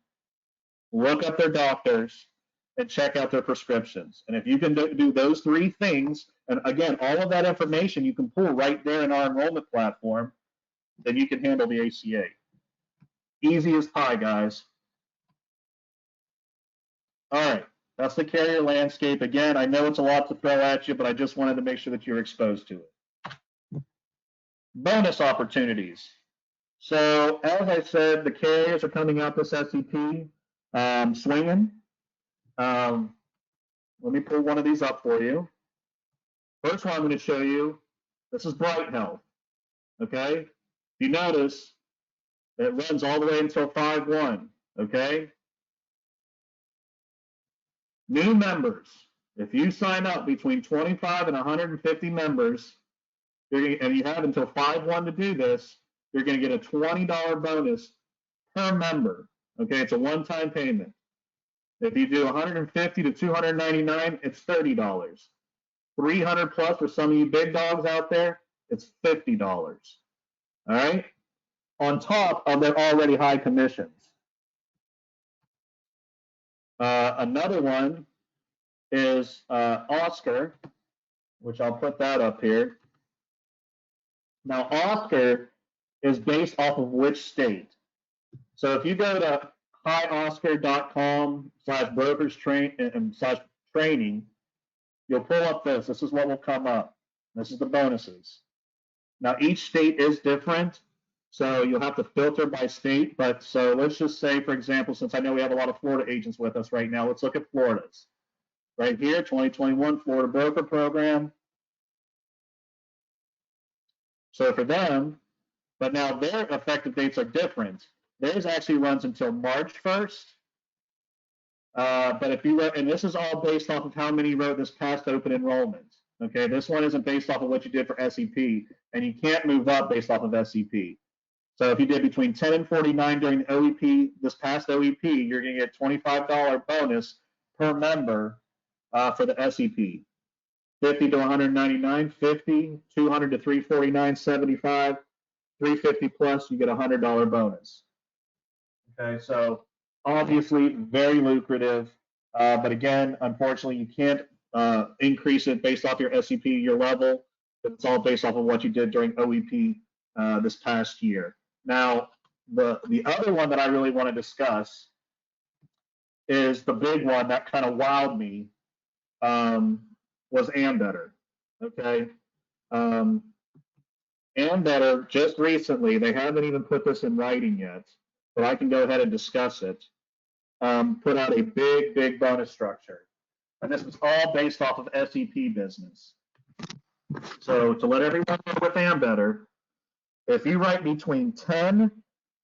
look up their doctors, and check out their prescriptions. And if you can do those three things, and again, all of that information you can pull right there in our enrollment platform, then you can handle the ACA. Easy as pie, guys. All right. That's the carrier landscape. Again, I know it's a lot to throw at you, but I just wanted to make sure that you're exposed to it. Bonus opportunities. So as I said, the carriers are coming out this SEP swinging. Let me pull one of these up for you. First one I'm going to show you, this is Bright Health. Okay? If you notice, it runs all the way until 5/1. Okay? New members, if you sign up between 25 and 150 members, and you have until 5/1 to do this, you're going to get a $20 bonus per member. Okay, it's a one-time payment. If you do 150 to 299, it's $30. 300 plus for some of you big dogs out there, it's $50. All right, on top of their already high commissions. Another one is Oscar, which I'll put that up here. Now, Oscar is based off of which state? So if you go to hioscar.com/brokers/training, you'll pull up this. This is what will come up. This is the bonuses. Now, each state is different. So you'll have to filter by state. But so let's just say, for example, since I know we have a lot of Florida agents with us right now, let's look at Florida's. Right here, 2021 Florida Broker Program. So for them, but now their effective dates are different. Theirs actually runs until March 1st. But if you wrote, and this is all based off of how many you wrote this past open enrollment. Okay, this one isn't based off of what you did for SEP, and you can't move up based off of SEP. So if you did between 10 and 49 during the OEP, this past OEP, you're going to get $25 bonus per member for the SEP. 50 to 199, 50, 200 to 349, 75, 350 plus, you get a $100 bonus. Okay, so obviously very lucrative, but again, unfortunately, you can't increase it based off your SEP, your level. It's all based off of what you did during OEP this past year. Now, the other one that I really want to discuss is the big one that kind of wowed me, was Ambetter. Okay. Ambetter just recently, they haven't even put this in writing yet, but I can go ahead and discuss it, put out a big bonus structure. And this was all based off of SEP business. So to let everyone know with Ambetter, if you write between 10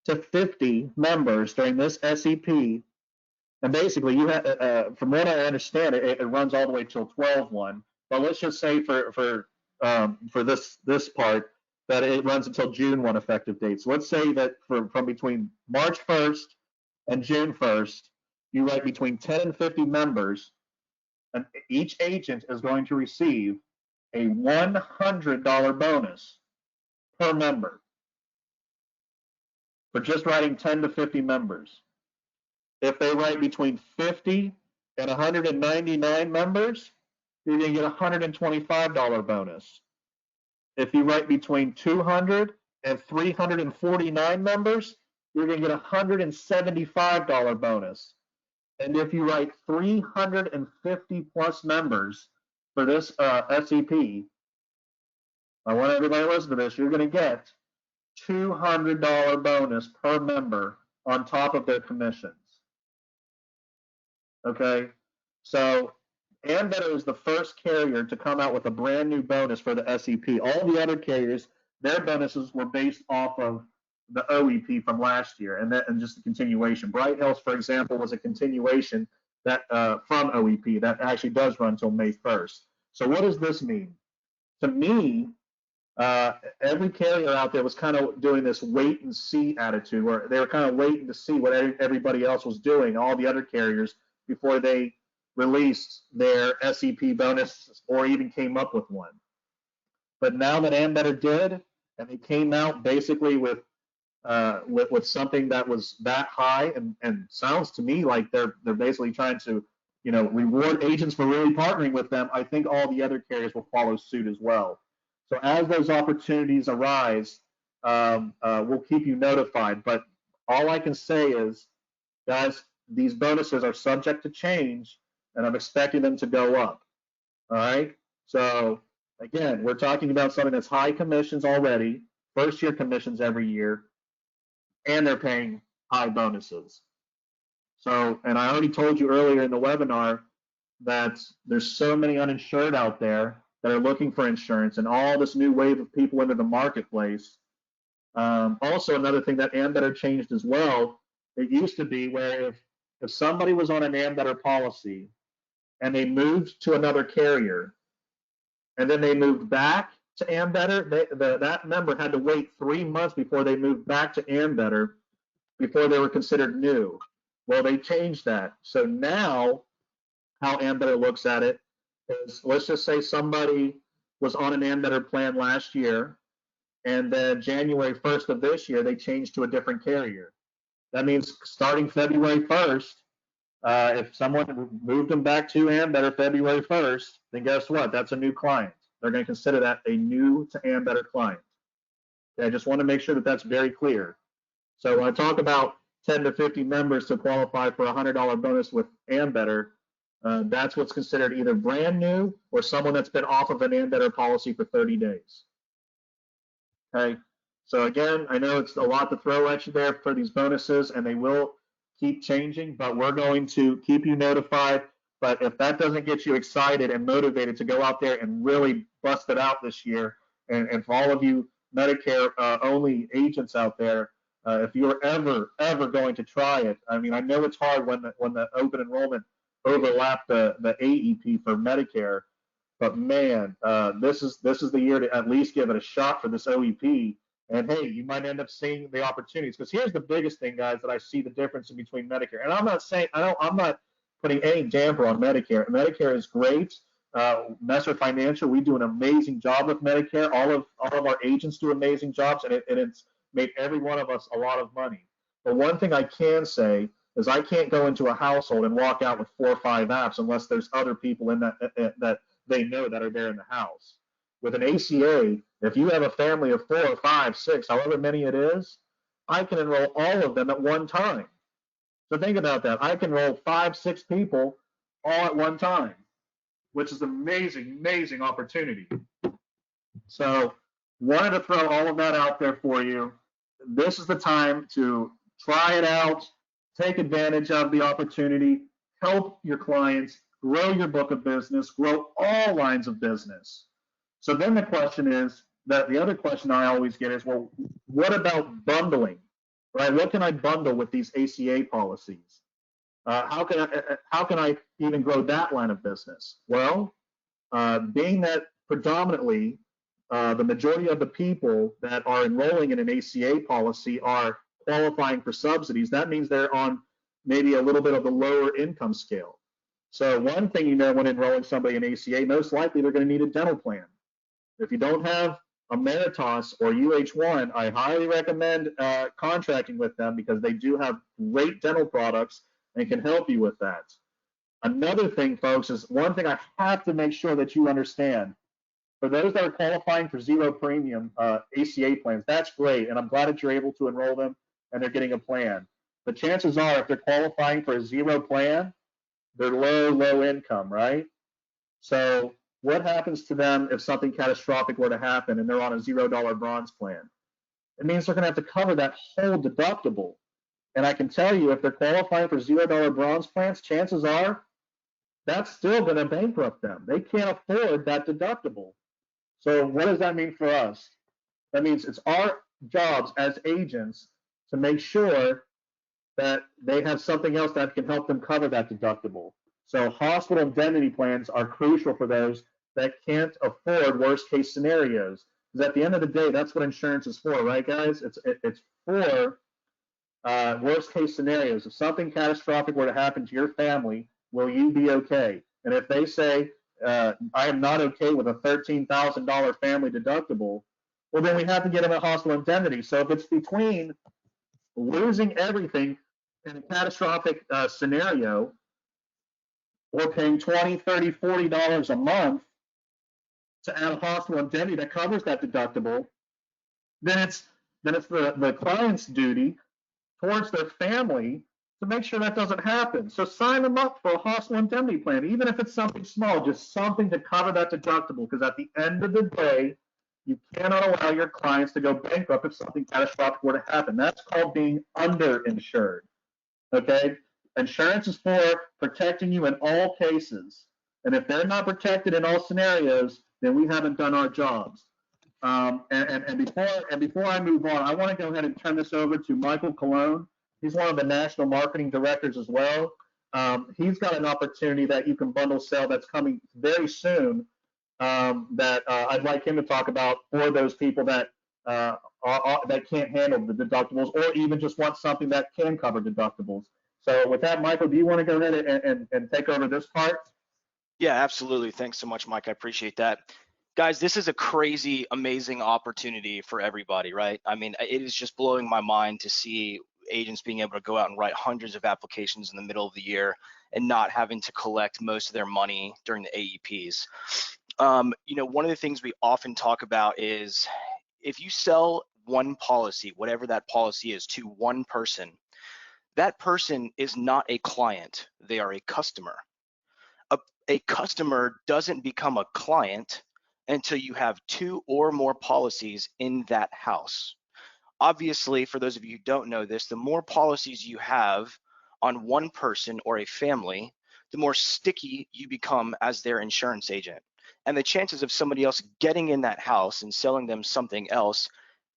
to 50 members during this SEP, and basically you have, from what I understand, it runs all the way till 12/1. But let's just say for this part that it runs until June 1 effective date. So let's say that from between March 1st and June 1st, you write between 10 and 50 members, and each agent is going to receive a $100 bonus per member for just writing 10 to 50 members. If they write between 50 and 199 members, you're going to get a $125 bonus. If you write between 200 and 349 members, you're going to get a $175 bonus. And if you write 350 plus members for this SEP, I want everybody to listen to this, you're going to get $200 bonus per member on top of their commissions. Okay, so Ambetter is the first carrier to come out with a brand new bonus for the SEP. All the other carriers, their bonuses were based off of the OEP from last year, and just a continuation. Bright Hills, for example, was a continuation that from OEP that actually does run until May 1st. So what does this mean? To me, every carrier out there was kind of doing this wait and see attitude, where they were kind of waiting to see what everybody else was doing, all the other carriers, before they released their SEP bonus or even came up with one. But now that Ambetter did, and they came out basically with something that was that high, and sounds to me like they're basically trying to, reward agents for really partnering with them, I think all the other carriers will follow suit as well. So as those opportunities arise, we'll keep you notified. But all I can say is, guys, these bonuses are subject to change, and I'm expecting them to go up. All right. So again, we're talking about something that's high commissions already, first year commissions every year, and they're paying high bonuses. So, and I already told you earlier in the webinar that there's so many uninsured out there that are looking for insurance, and all this new wave of people into the marketplace. Also, another thing that Ambetter changed as well, it used to be where if somebody was on an Ambetter policy and they moved to another carrier, and then they moved back to Ambetter, that member had to wait 3 months before they moved back to Ambetter before they were considered new. Well, they changed that. So now how Ambetter looks at it is, let's just say somebody was on an Ambetter plan last year, and then January 1st of this year, they changed to a different carrier. That means starting February 1st, if someone moved them back to Ambetter February 1st, then guess what? That's a new client. They're going to consider that a new to Ambetter client. Okay, I just want to make sure that that's very clear. So when I talk about 10 to 50 members to qualify for a $100 bonus with Ambetter, that's what's considered either brand new or someone that's been off of an Ambetter policy for 30 days. Okay, So again, I know it's a lot to throw at you there for these bonuses, and they will keep changing, but we're going to keep you notified. But if that doesn't get you excited and motivated to go out there and really bust it out this year, and for all of you Medicare only agents out there, if you're ever going to try it, I mean, I know it's hard when the open enrollment overlapped the AEP for Medicare, but man, this is the year to at least give it a shot for this OEP. And hey, you might end up seeing the opportunities. Because here's the biggest thing, guys, that I see the difference in between Medicare. And I'm not saying I'm not putting any damper on Medicare. Medicare is great. Messer Financial, we do an amazing job with Medicare. All of our agents do amazing jobs, and it's made every one of us a lot of money. But one thing I can say is I can't go into a household and walk out with 4 or 5 apps unless there's other people in that they know that are there in the house. With an ACA, if you have a family of 4 or 5, 6, however many it is, I can enroll all of them at one time. So think about that. I can enroll 5, 6 people all at one time, which is an amazing opportunity. So wanted to throw all of that out there for you. This is the time to try it out, take advantage of the opportunity, help your clients, grow your book of business, grow all lines of business. So then the question is, that the other question I always get is, well, what about bundling, right? What can I bundle with these ACA policies? How can I even grow that line of business? Well, being that predominantly the majority of the people that are enrolling in an ACA policy are qualifying for subsidies, that means they're on maybe a little bit of the lower income scale. So one thing you know when enrolling somebody in ACA, most likely they're going to need a dental plan. If you don't have Emeritus or UH1, I highly recommend contracting with them because they do have great dental products and can help you with that. Another thing, folks, is one thing I have to make sure that you understand. For those that are qualifying for zero premium ACA plans, that's great, and I'm glad that you're able to enroll them and they're getting a plan. But chances are, if they're qualifying for a zero plan, they're low income, right? So what happens to them if something catastrophic were to happen and they're on a $0 bronze plan? It means they're going to have to cover that whole deductible. And I can tell you, if they're qualifying for $0 bronze plans, chances are that's still going to bankrupt them. They can't afford that deductible. So what does that mean for us? That means it's our jobs as agents to make sure that they have something else that can help them cover that deductible. So hospital indemnity plans are crucial for those that can't afford worst case scenarios. Because at the end of the day, that's what insurance is for, right, guys? It's for worst case scenarios. If something catastrophic were to happen to your family, will you be okay? And if they say, I am not okay with a $13,000 family deductible, well, then we have to get them a hospital indemnity. So if it's between losing everything in a catastrophic scenario or paying $20, $30, $40 a month to add a hospital indemnity that covers that deductible, then it's the client's duty towards their family to make sure that doesn't happen. So sign them up for a hospital indemnity plan, even if it's something small, just something to cover that deductible, because at the end of the day, you cannot allow your clients to go bankrupt if something catastrophic were to happen. That's called being underinsured, okay? Insurance is for protecting you in all cases. And if they're not protected in all scenarios, then we haven't done our jobs. And before I move on, I want to go ahead and turn this over to Michael Colon. He's one of the national marketing directors as well. He's got an opportunity that you can bundle sell that's coming very soon that I'd like him to talk about for those people that that can't handle the deductibles, or even just want something that can cover deductibles. So with that, Michael, do you want to go ahead and take over this part? Yeah, absolutely. Thanks so much, Mike. I appreciate that. Guys, this is a crazy, amazing opportunity for everybody, right? I mean, it is just blowing my mind to see agents being able to go out and write hundreds of applications in the middle of the year and not having to collect most of their money during the AEPs. You know, one of the things we often talk about is if you sell one policy, whatever that policy is, to one person, that person is not a client, they are a customer. A customer doesn't become a client until you have 2 or more policies in that house. Obviously, for those of you who don't know this, the more policies you have on one person or a family, the more sticky you become as their insurance agent. And the chances of somebody else getting in that house and selling them something else,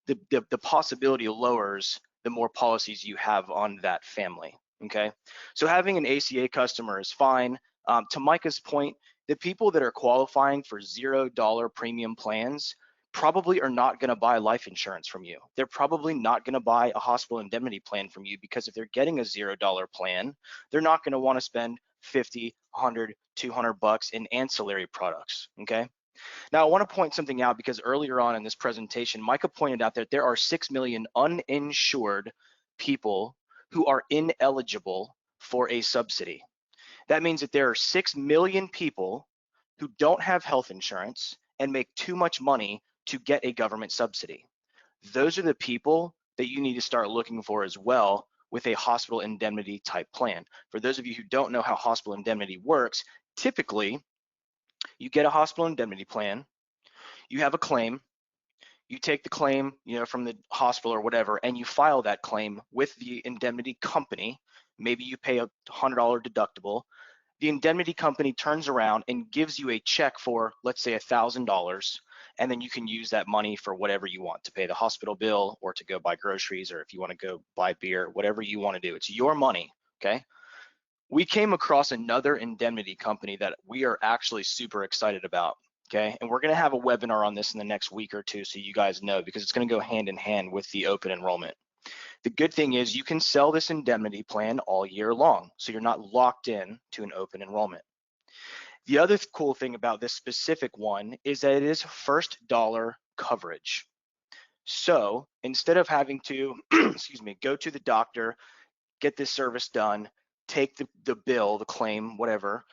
the possibility lowers the more policies you have on that family, okay? So having an ACA customer is fine. To Micah's point, the people that are qualifying for $0 premium plans probably are not going to buy life insurance from you. They're probably not going to buy a hospital indemnity plan from you, because if they're getting a $0 plan, they're not going to want to spend 50, 100, 200 bucks in ancillary products, okay? Now, I want to point something out, because earlier on in this presentation, Micah pointed out that there are 6 million uninsured people who are ineligible for a subsidy. That means that there are 6 million people who don't have health insurance and make too much money to get a government subsidy. Those are the people that you need to start looking for as well with a hospital indemnity type plan. For those of you who don't know how hospital indemnity works, typically you get a hospital indemnity plan, you have a claim, you take the claim, from the hospital or whatever, and you file that claim with the indemnity company. Maybe you pay a $100 deductible. The indemnity company turns around and gives you a check for, let's say, $1,000, and then you can use that money for whatever you want, to pay the hospital bill or to go buy groceries, or if you want to go buy beer, whatever you want to do. It's your money, okay? We came across another indemnity company that we are actually super excited about, okay? And we're going to have a webinar on this in the next week or two, so you guys know, because it's going to go hand in hand with the open enrollment. The good thing is you can sell this indemnity plan all year long, so you're not locked in to an open enrollment. The other cool thing about this specific one is that it is first dollar coverage. So instead of having to, excuse me, go to the doctor, get this service done, take the bill, the claim, whatever,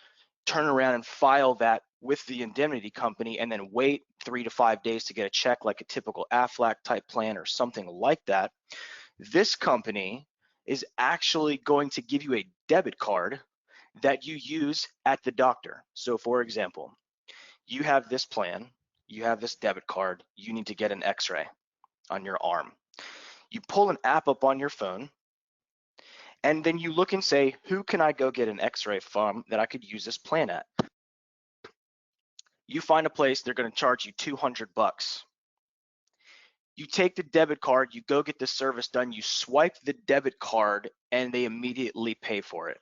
turn around and file that with the indemnity company, and then wait 3 to 5 days to get a check like a typical Aflac type plan or something like that, this company is actually going to give you a debit card that you use at the doctor. So for example, you have this plan, you have this debit card, you need to get an x-ray on your arm. You pull an app up on your phone, and then you look and say, who can I go get an x-ray from that I could use this plan at? You find a place, they're going to charge you 200 bucks. You take the debit card, you go get the service done, you swipe the debit card, and they immediately pay for it.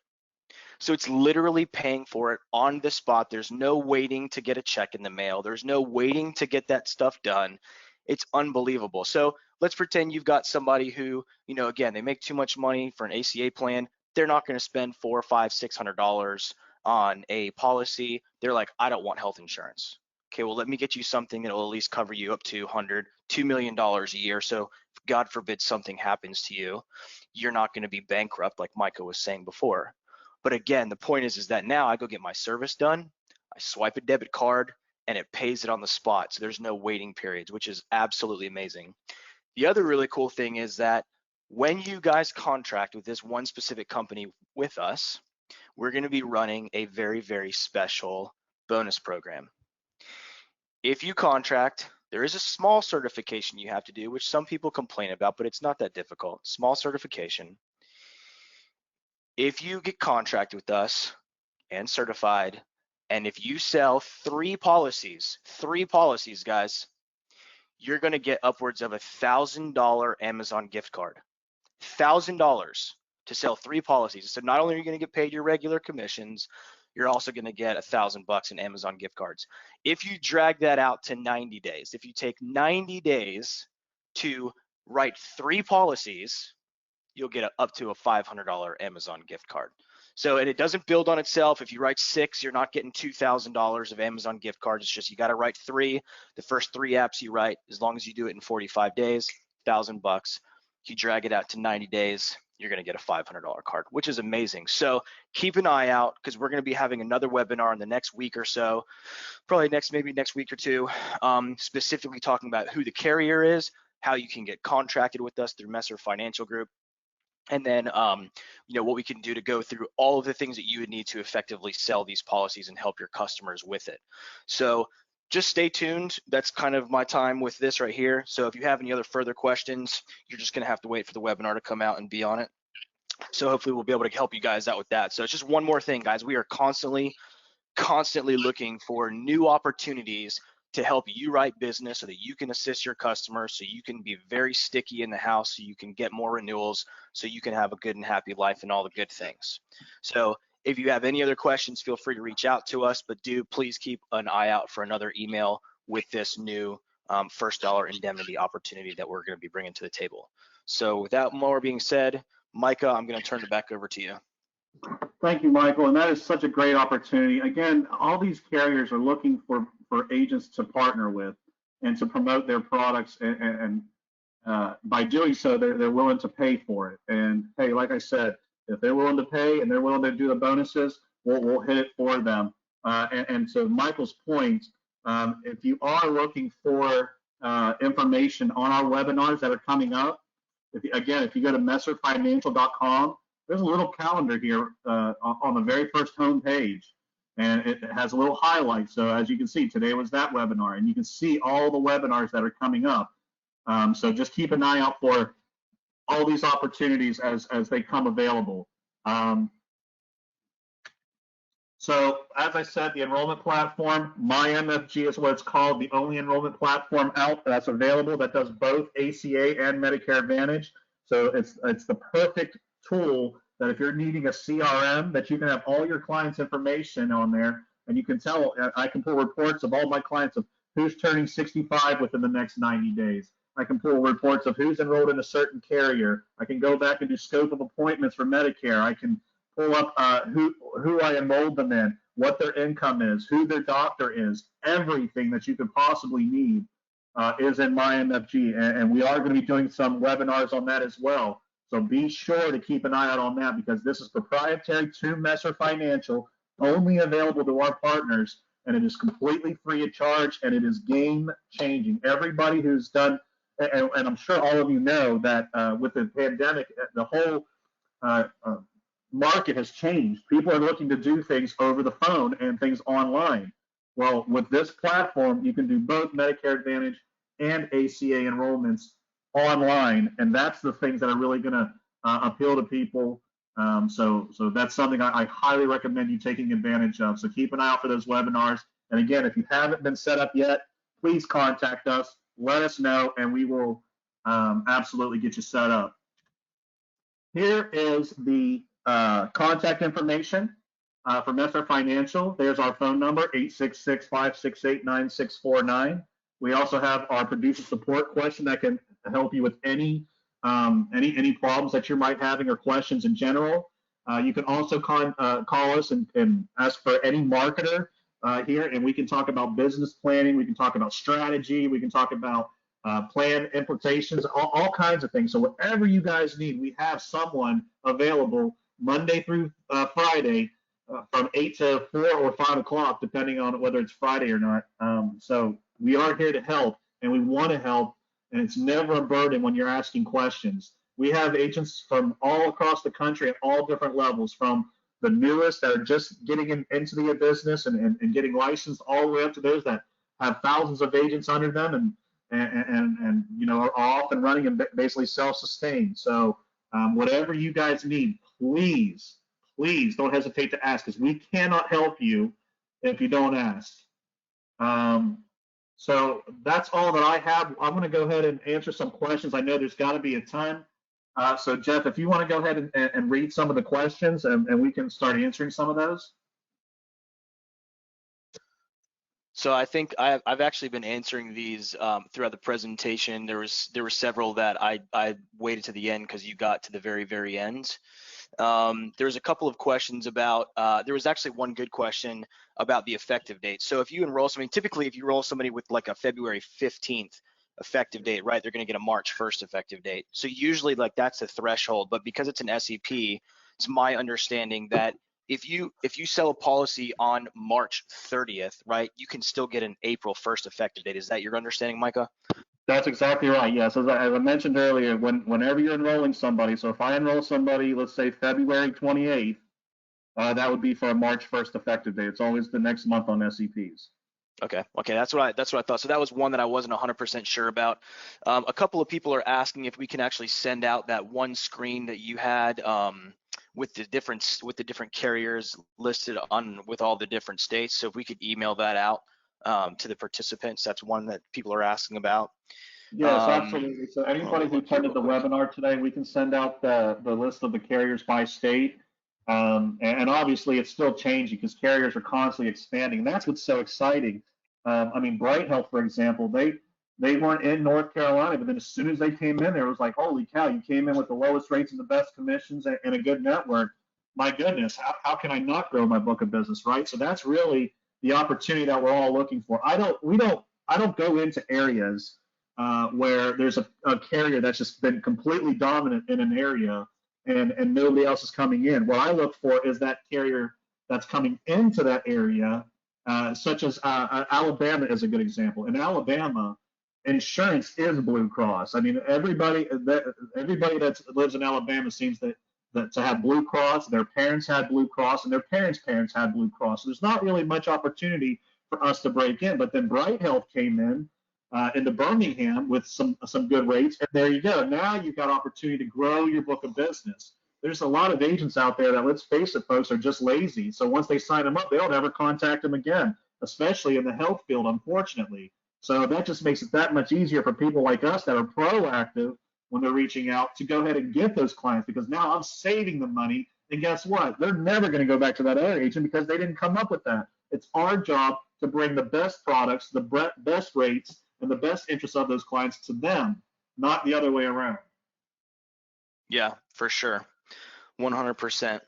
So it's literally paying for it on the spot. There's no waiting to get a check in the mail. There's no waiting to get that stuff done. It's unbelievable. So let's pretend you've got somebody who, again, they make too much money for an ACA plan. They're not going to spend $400, $500, $600 on a policy. They're like, I don't want health insurance. Okay, well, let me get you something that will at least cover you up to $2 million a year. So if God forbid something happens to you, you're not going to be bankrupt like Micah was saying before. But again, the point is that now I go get my service done, I swipe a debit card, and it pays it on the spot. So there's no waiting periods, which is absolutely amazing. The other really cool thing is that when you guys contract with this one specific company with us, we're going to be running a very, very special bonus program. If you contract, there is a small certification you have to do, which some people complain about, but it's not that difficult. Small certification. If you get contracted with us and certified, and if you sell 3 policies, guys, you're going to get upwards of $1,000 Amazon gift card. $1,000 to sell 3 policies. So not only are you going to get paid your regular commissions, you're also going to get $1,000 in Amazon gift cards. If you drag that out to 90 days, if you take 90 days to write 3 policies, you'll get up to a $500 Amazon gift card. So, and it doesn't build on itself. If you write 6, you're not getting $2,000 of Amazon gift cards. It's just you got to write 3. The first 3 apps you write, as long as you do it in 45 days, $1,000. If you drag it out to 90 days, you're going to get a $500 card, which is amazing. So keep an eye out, because we're going to be having another webinar in the next week or so, probably maybe next week or two, specifically talking about who the carrier is, how you can get contracted with us through Messer Financial Group, and then what we can do to go through all of the things that you would need to effectively sell these policies and help your customers with it. So just stay tuned. That's kind of my time with this right here. So if you have any other further questions, you're just going to have to wait for the webinar to come out and be on it. So hopefully we'll be able to help you guys out with that. So it's just one more thing, guys. We are constantly looking for new opportunities to help you write business so that you can assist your customers, so you can be very sticky in the house, so you can get more renewals, so you can have a good and happy life and all the good things. So if you have any other questions, feel free to reach out to us, but do please keep an eye out for another email with this new first dollar indemnity opportunity that we're going to be bringing to the table. So without more being said, Micah, I'm going to turn it back over to you. Thank you, Michael. And that is such a great opportunity. Again, all these carriers are looking for agents to partner with and to promote their products. And by doing so, they're willing to pay for it. And hey, like I said, if they're willing to pay and they're willing to do the bonuses, we'll hit it for them. And to Michael's point, if you are looking for information on our webinars that are coming up, if you go to messerfinancial.com, there's a little calendar here on the very first home page, and it has a little highlight. So as you can see, today was that webinar, and you can see all the webinars that are coming up. So just keep an eye out for all these opportunities as they come available. So as I said, the enrollment platform, MyMFG is what it's called, the only enrollment platform out that's available that does both ACA and Medicare Advantage. So it's the perfect tool that if you're needing a CRM, that you can have all your clients' information on there, and you can tell, I can pull reports of all my clients of who's turning 65 within the next 90 days. I can pull reports of who's enrolled in a certain carrier. I can go back and do scope of appointments for Medicare. I can pull up who I enrolled them in, what their income is, who their doctor is. Everything that you could possibly need is in MyMFG, and we are going to be doing some webinars on that as well. So be sure to keep an eye out on that, because this is proprietary to Messer Financial, only available to our partners, and it is completely free of charge, and it is game changing. Everybody who's done, and I'm sure all of you know that with the pandemic, the whole market has changed. People are looking to do things over the phone and things online. Well, with this platform, you can do both Medicare Advantage and ACA enrollments online, and that's the things that are really going to appeal to people. So that's something I highly recommend you taking advantage of. So keep an eye out for those webinars. And again, if you haven't been set up yet, please contact us, let us know, and we will absolutely get you set up. Here is the contact information for Messer Financial. There's our phone number, 866-568-9649. We also have our producer support question that can help you with any problems that you might having or questions in general. You can also call us and ask for any marketer here, and we can talk about business planning. We can talk about strategy. We can talk about plan implications, all kinds of things. So whatever you guys need, we have someone available Monday through Friday from 8 to 4 or 5 o'clock, depending on whether it's Friday or not. So we are here to help, and we want to help, and it's never a burden when you're asking questions. We have agents from all across the country at all different levels, from the newest that are just getting into the business and getting licensed, all the way up to those that have thousands of agents under them and you know, are off and running and basically self-sustained. So whatever you guys need, please don't hesitate to ask, because we cannot help you if you don't ask. So that's all that I have. I'm going to go ahead and answer some questions. I know there's got to be a ton. So Jeff, if you want to go ahead and read some of the questions, and we can start answering some of those. So I think I've actually been answering these throughout the presentation. There were several that I waited to the end because you got to the very end. There was a couple of questions about, there was actually one good question about the effective date. So if you enroll somebody, typically if you enroll somebody with like a February 15th effective date, right, they're going to get a March 1st effective date. So usually like that's the threshold, but because it's an SEP, it's my understanding that if you sell a policy on March 30th, right, you can still get an April 1st effective date. Is that your understanding, Micah? That's exactly right. Yes, as I mentioned earlier, whenever you're enrolling somebody, so if I enroll somebody, let's say February 28th, that would be for a March 1st effective date. It's always the next month on SEPs. Okay, that's what I thought. So that was one that I wasn't 100% sure about. A couple of people are asking if we can actually send out that one screen that you had with the different carriers listed on with all the different states. So if we could email that out to the participants, that's one that people are asking about. Yes, absolutely. So Let me anybody who look here attended real the quick. webinar today, we can send out the list of the carriers by state. And obviously it's still changing because carriers are constantly expanding. And that's what's so exciting. I mean, Bright Health, for example, they weren't in North Carolina, but then as soon as they came in there, it was like, holy cow, you came in with the lowest rates and the best commissions and a good network. My goodness, how can I not grow my book of business, right? So that's really the opportunity that we're all looking for. I don't go into areas where there's a carrier that's just been completely dominant in an area and nobody else is coming in. What I look for is that carrier that's coming into that area, such as Alabama is a good example. In Alabama, insurance is Blue Cross. I mean, everybody that lives in Alabama seems that to have Blue Cross. Their parents had Blue Cross, and their parents' parents had Blue Cross. So there's not really much opportunity for us to break in. But then Bright Health came into Birmingham with some good rates, and there you go. Now you've got opportunity to grow your book of business. There's a lot of agents out there that, let's face it, folks, are just lazy. So once they sign them up, they don't ever contact them again, especially in the health field, unfortunately. So that just makes it that much easier for people like us that are proactive when they're reaching out to go ahead and get those clients, because now I'm saving them money. And guess what? They're never going to go back to that other agent because they didn't come up with that. It's our job to bring the best products, the best rates, and the best interest of those clients to them, not the other way around. Yeah, for sure. 100%.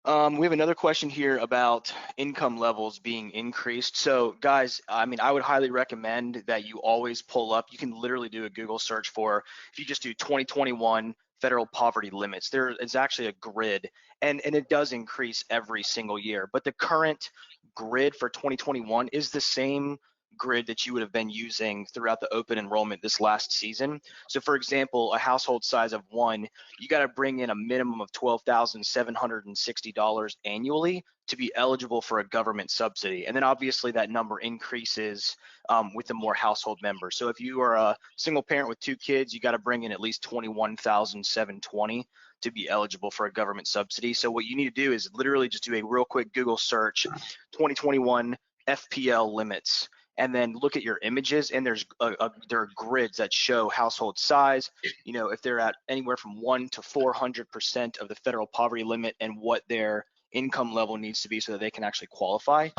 We have another question here about income levels being increased. So guys, I mean, I would highly recommend that you always pull up. You can literally do a Google search for, if you just do 2021 federal poverty limits, there is actually a grid, and it does increase every single year. But the current grid for 2021 is the same grid that you would have been using throughout the open enrollment this last season. So for example, a household size of 1, you got to bring in a minimum of $12,760 annually to be eligible for a government subsidy. And then obviously that number increases with the more household members. So if you are a single parent with 2 kids, you got to bring in at least $21,720 to be eligible for a government subsidy. So what you need to do is literally just do a real quick Google search, 2021 FPL limits, and then look at your images, and there are grids that show household size, you know, if they're at anywhere from 1 to 400% of the federal poverty limit, and what their income level needs to be so that they can actually qualify.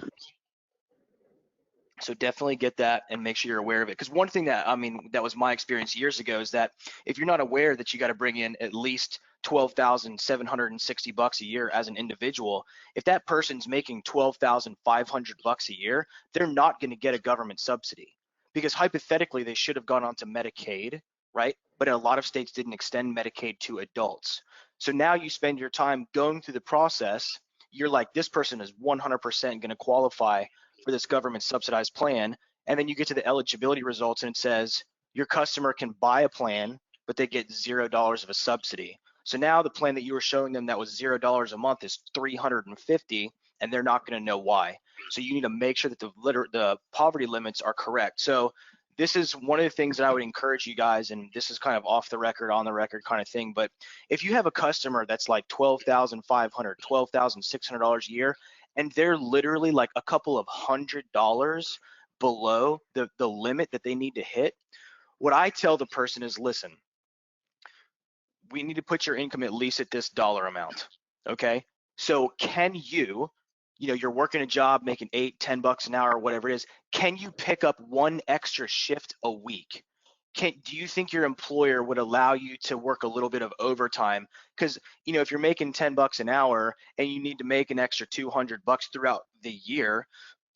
So definitely get that and make sure you're aware of it. Because one thing that, I mean, that was my experience years ago is that if you're not aware that you got to bring in at least $12,760 a year as an individual, if that person's making $12,500 a year, they're not going to get a government subsidy, because hypothetically they should have gone on to Medicaid, right? But a lot of states didn't extend Medicaid to adults. So now you spend your time going through the process. You're like, this person is 100% going to qualify for this government subsidized plan, and then you get to the eligibility results and it says your customer can buy a plan, but they get $0 of a subsidy. So now the plan that you were showing them that was $0 a month is $350, and they're not going to know why. So you need to make sure that the poverty limits are correct. So this is one of the things that I would encourage you guys, and this is kind of off the record, on the record kind of thing, but if you have a customer that's like $12,500, $12,600 a year, and they're literally like a couple of $100 below the limit that they need to hit, what I tell the person is, listen, we need to put your income at least at this dollar amount, okay? So can you, you're working a job making $8-10 an hour or whatever it is, can you pick up one extra shift a week? Do you think your employer would allow you to work a little bit of overtime? Because if you're making $10 an hour and you need to make an extra $200 throughout the year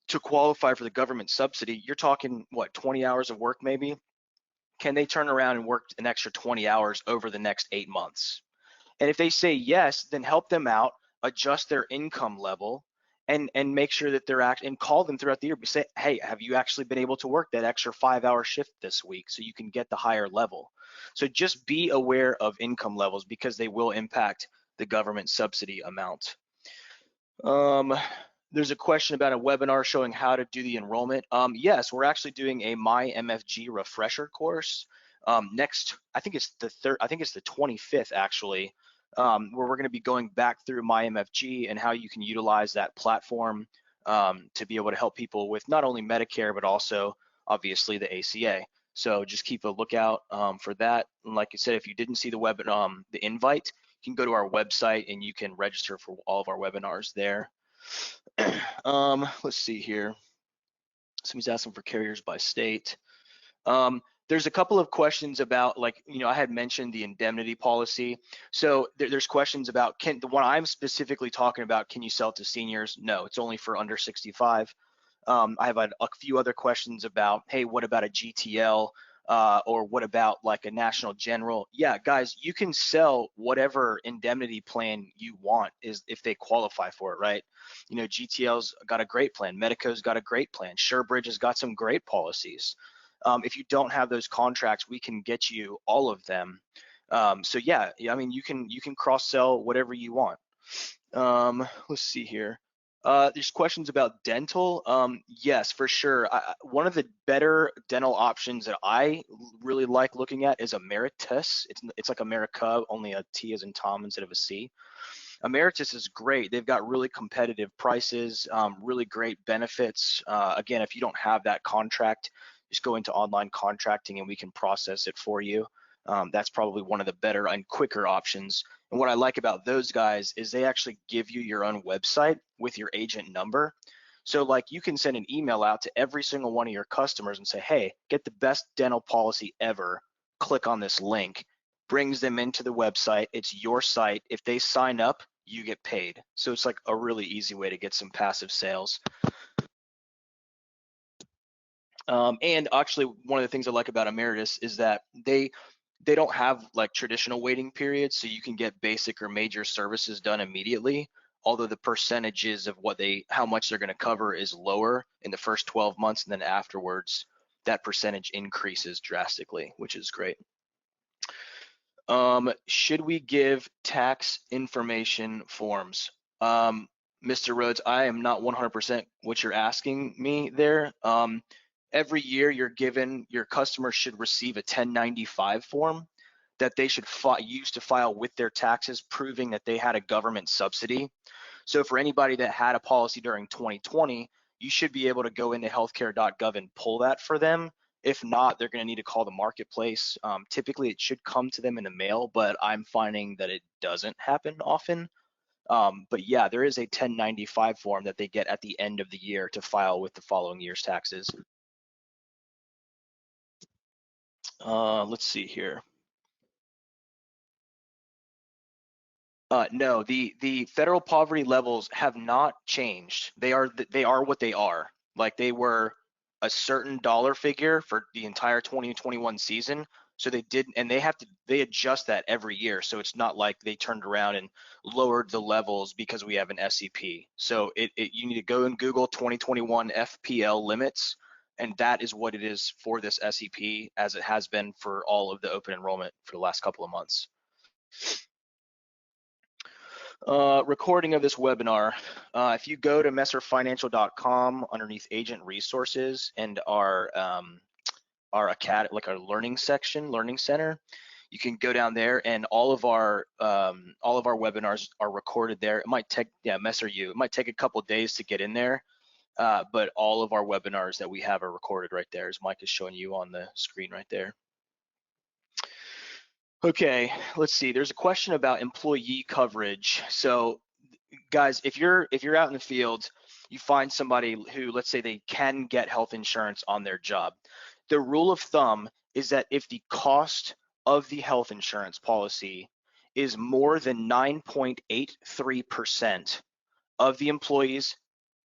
to qualify for the government subsidy, you're talking what, 20 hours of work maybe? Can they turn around and work an extra 20 hours over the next 8 months? And if they say yes, then help them out, adjust their income level, and make sure that they're and call them throughout the year. Say, hey, have you actually been able to work that extra 5-hour shift this week so you can get the higher level? So just be aware of income levels, because they will impact the government subsidy amount. There's a question about a webinar showing how to do the enrollment. Yes, we're actually doing a My MFG refresher course next. I think it's the 25th actually, where we're going to be going back through My MFG and how you can utilize that platform to be able to help people with not only Medicare but also obviously the ACA. So just keep a lookout for that. And like I said, if you didn't see the the invite, you can go to our website and you can register for all of our webinars there. Let's see here. Somebody's asking for carriers by state. There's a couple of questions about, like, I had mentioned the indemnity policy. So there's questions about, the one I'm specifically talking about, can you sell to seniors? No, it's only for under 65. I have a few other questions about, hey, what about a GTL? Or what about like a national general? Yeah, guys, you can sell whatever indemnity plan you want is if they qualify for it, right? GTL's got a great plan. Medico's got a great plan. SureBridge has got some great policies. If you don't have those contracts, we can get you all of them. So yeah, I mean, you can cross sell whatever you want. Let's see here. There's questions about dental. Yes, for sure. One of the better dental options that I really like looking at is Emeritus. It's like America, only a T as in Tom instead of a C. Emeritus is great. They've got really competitive prices, really great benefits. Again, if you don't have that contract, just go into online contracting and we can process it for you. That's probably one of the better and quicker options. And what I like about those guys is they actually give you your own website with your agent number. So like you can send an email out to every single one of your customers and say, hey, get the best dental policy ever. Click on this link. Brings them into the website. It's your site. If they sign up, you get paid. So it's like a really easy way to get some passive sales. And actually, one of the things I like about Emeritus is that they don't have like traditional waiting periods, so you can get basic or major services done immediately. Although the percentages of how much they're going to cover is lower in the first 12 months, and then afterwards, that percentage increases drastically, which is great. Should we give tax information forms? Mr. Rhodes, I am not 100% what you're asking me there. Every year your customer should receive a 1095 form that they should use to file with their taxes, proving that they had a government subsidy. So for anybody that had a policy during 2020, you should be able to go into healthcare.gov and pull that for them. If not, they're going to need to call the marketplace. Typically, it should come to them in the mail, but I'm finding that it doesn't happen often. But yeah, there is a 1095 form that they get at the end of the year to file with the following year's taxes. Let's see here. No, the federal poverty levels have not changed. They are what they are. Like they were a certain dollar figure for the entire 2021 season. So they did, and they adjust that every year. So it's not like they turned around and lowered the levels because we have an SEP. So you need to go and Google 2021 FPL limits, and that is what it is for this SEP, as it has been for all of the open enrollment for the last couple of months. Recording of this webinar. If you go to messerfinancial.com underneath agent resources and our learning section, learning center, you can go down there and all of our webinars are recorded there. It might take, it might take a couple days to get in there, but all of our webinars that we have are recorded right there, as Mike is showing you on the screen right there. Okay, let's see. There's a question about employee coverage. So guys, if you're out in the field, you find somebody who, let's say they can get health insurance on their job. The rule of thumb is that if the cost of the health insurance policy is more than 9.83% of the employee's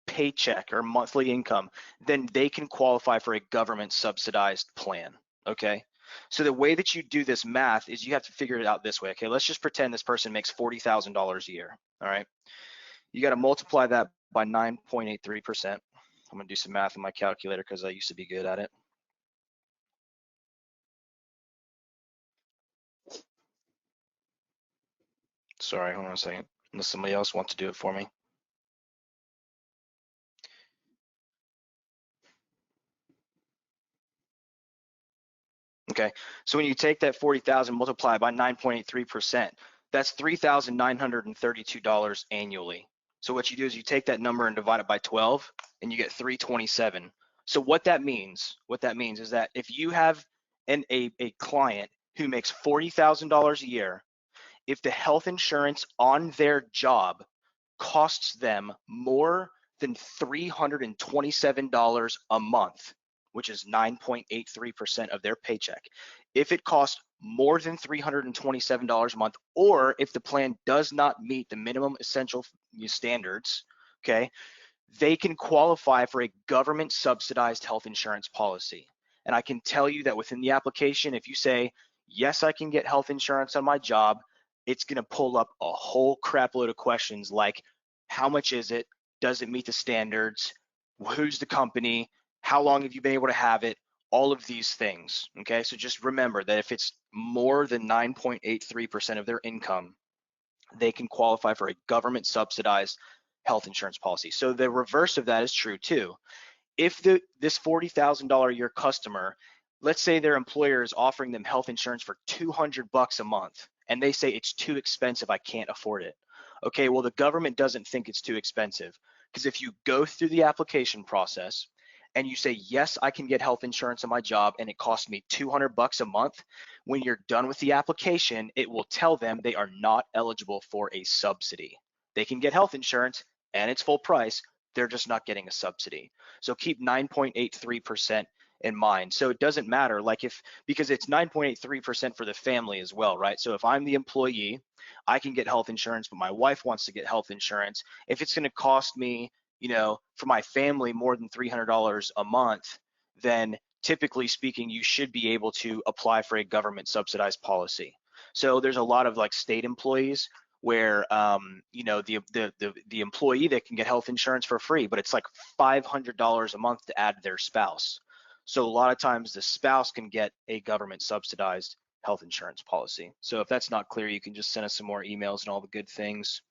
paycheck or monthly income, then they can qualify for a government subsidized plan, okay? So the way that you do this math is you have to figure it out this way. Okay, let's just pretend this person makes $40,000 a year. All right, you got to multiply that by 9.83%. I'm gonna do some math in my calculator because I used to be good at it. Sorry, hold on a second. Unless somebody else wants to do it for me. Okay, so when you take that 40,000, multiply by 9.83%, that's $3,932 annually. So what you do is you take that number and divide it by 12, and you get 327. So what that means is that if you have a client who makes $40,000 a year, if the health insurance on their job costs them more than $327 a month, which is 9.83% of their paycheck. If it costs more than $327 a month, or if the plan does not meet the minimum essential standards, okay, they can qualify for a government subsidized health insurance policy. And I can tell you that within the application, if you say, yes, I can get health insurance on my job, it's going to pull up a whole crap load of questions like, how much is it? Does it meet the standards? Who's the company? How long have you been able to have it? All of these things, okay? So just remember that if it's more than 9.83% of their income, they can qualify for a government subsidized health insurance policy. So the reverse of that is true too. If this $40,000 a year customer, let's say their employer is offering them health insurance for $200 a month, and they say it's too expensive, I can't afford it. Okay, well, the government doesn't think it's too expensive, because if you go through the application process and you say, yes, I can get health insurance on my job and it costs me $200 a month, when you're done with the application, it will tell them they are not eligible for a subsidy. They can get health insurance and it's full price, they're just not getting a subsidy. So keep 9.83% in mind. So it doesn't matter, like because it's 9.83% for the family as well, right? So if I'm the employee, I can get health insurance, but my wife wants to get health insurance. If it's going to cost me, for my family more than $300 a month, then typically speaking, you should be able to apply for a government subsidized policy. So there's a lot of like state employees where the employee that can get health insurance for free, but it's like $500 a month to add their spouse. So a lot of times the spouse can get a government subsidized health insurance policy. So if that's not clear, you can just send us some more emails and all the good things.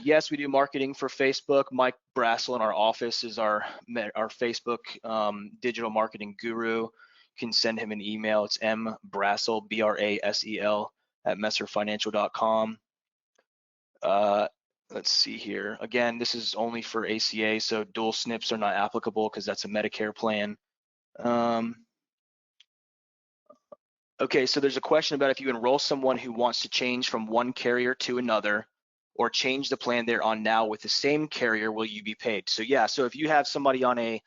Yes, we do marketing for Facebook. Mike Brassel in our office is our Facebook digital marketing guru. You can send him an email. It's mbrassel, B-R-A-S-E-L, at messerfinancial.com. Let's see here. Again, this is only for ACA, so dual SNPs are not applicable because that's a Medicare plan. Okay, so there's a question about if you enroll someone who wants to change from one carrier to another or change the plan they're on now with the same carrier, will you be paid? So yeah, so if you have somebody on a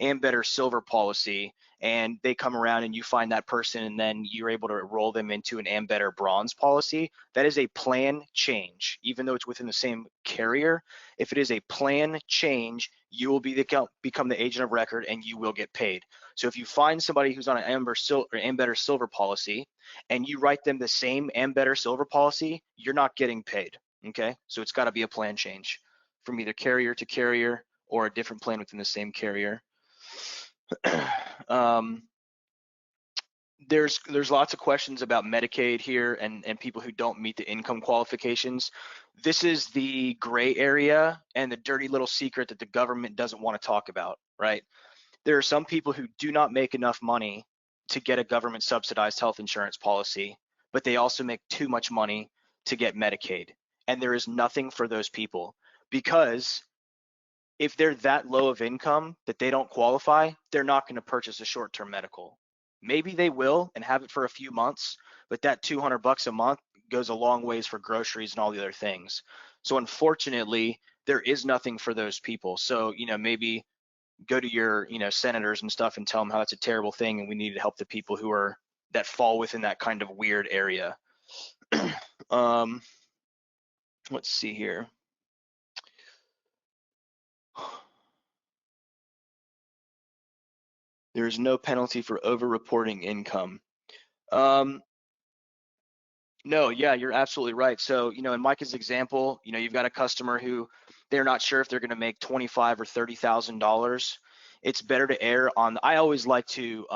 Ambetter Silver policy and they come around and you find that person and then you're able to enroll them into an Ambetter Bronze policy, that is a plan change. Even though it's within the same carrier, if it is a plan change, you will become the agent of record and you will get paid. So if you find somebody who's on an Ambetter Silver policy and you write them the same Ambetter Silver policy, you're not getting paid, okay? So it's gotta be a plan change from either carrier to carrier or a different plan within the same carrier. There's lots of questions about Medicaid here and people who don't meet the income qualifications. This is the gray area and the dirty little secret that the government doesn't want to talk about, right? There are some people who do not make enough money to get a government subsidized health insurance policy, but they also make too much money to get Medicaid. And there is nothing for those people, because if they're that low of income that they don't qualify, they're not going to purchase a short-term medical. Maybe they will and have it for a few months, but that $200 a month goes a long ways for groceries and all the other things. So unfortunately, there is nothing for those people. So, maybe go to your, senators and stuff and tell them how it's a terrible thing and we need to help the people that fall within that kind of weird area. Let's see here. There is no penalty for over-reporting income. No, yeah, you're absolutely right. So, in Micah's example, you've got a customer who they're not sure if they're going to make $25,000 or $30,000. It's better to err on. I always like to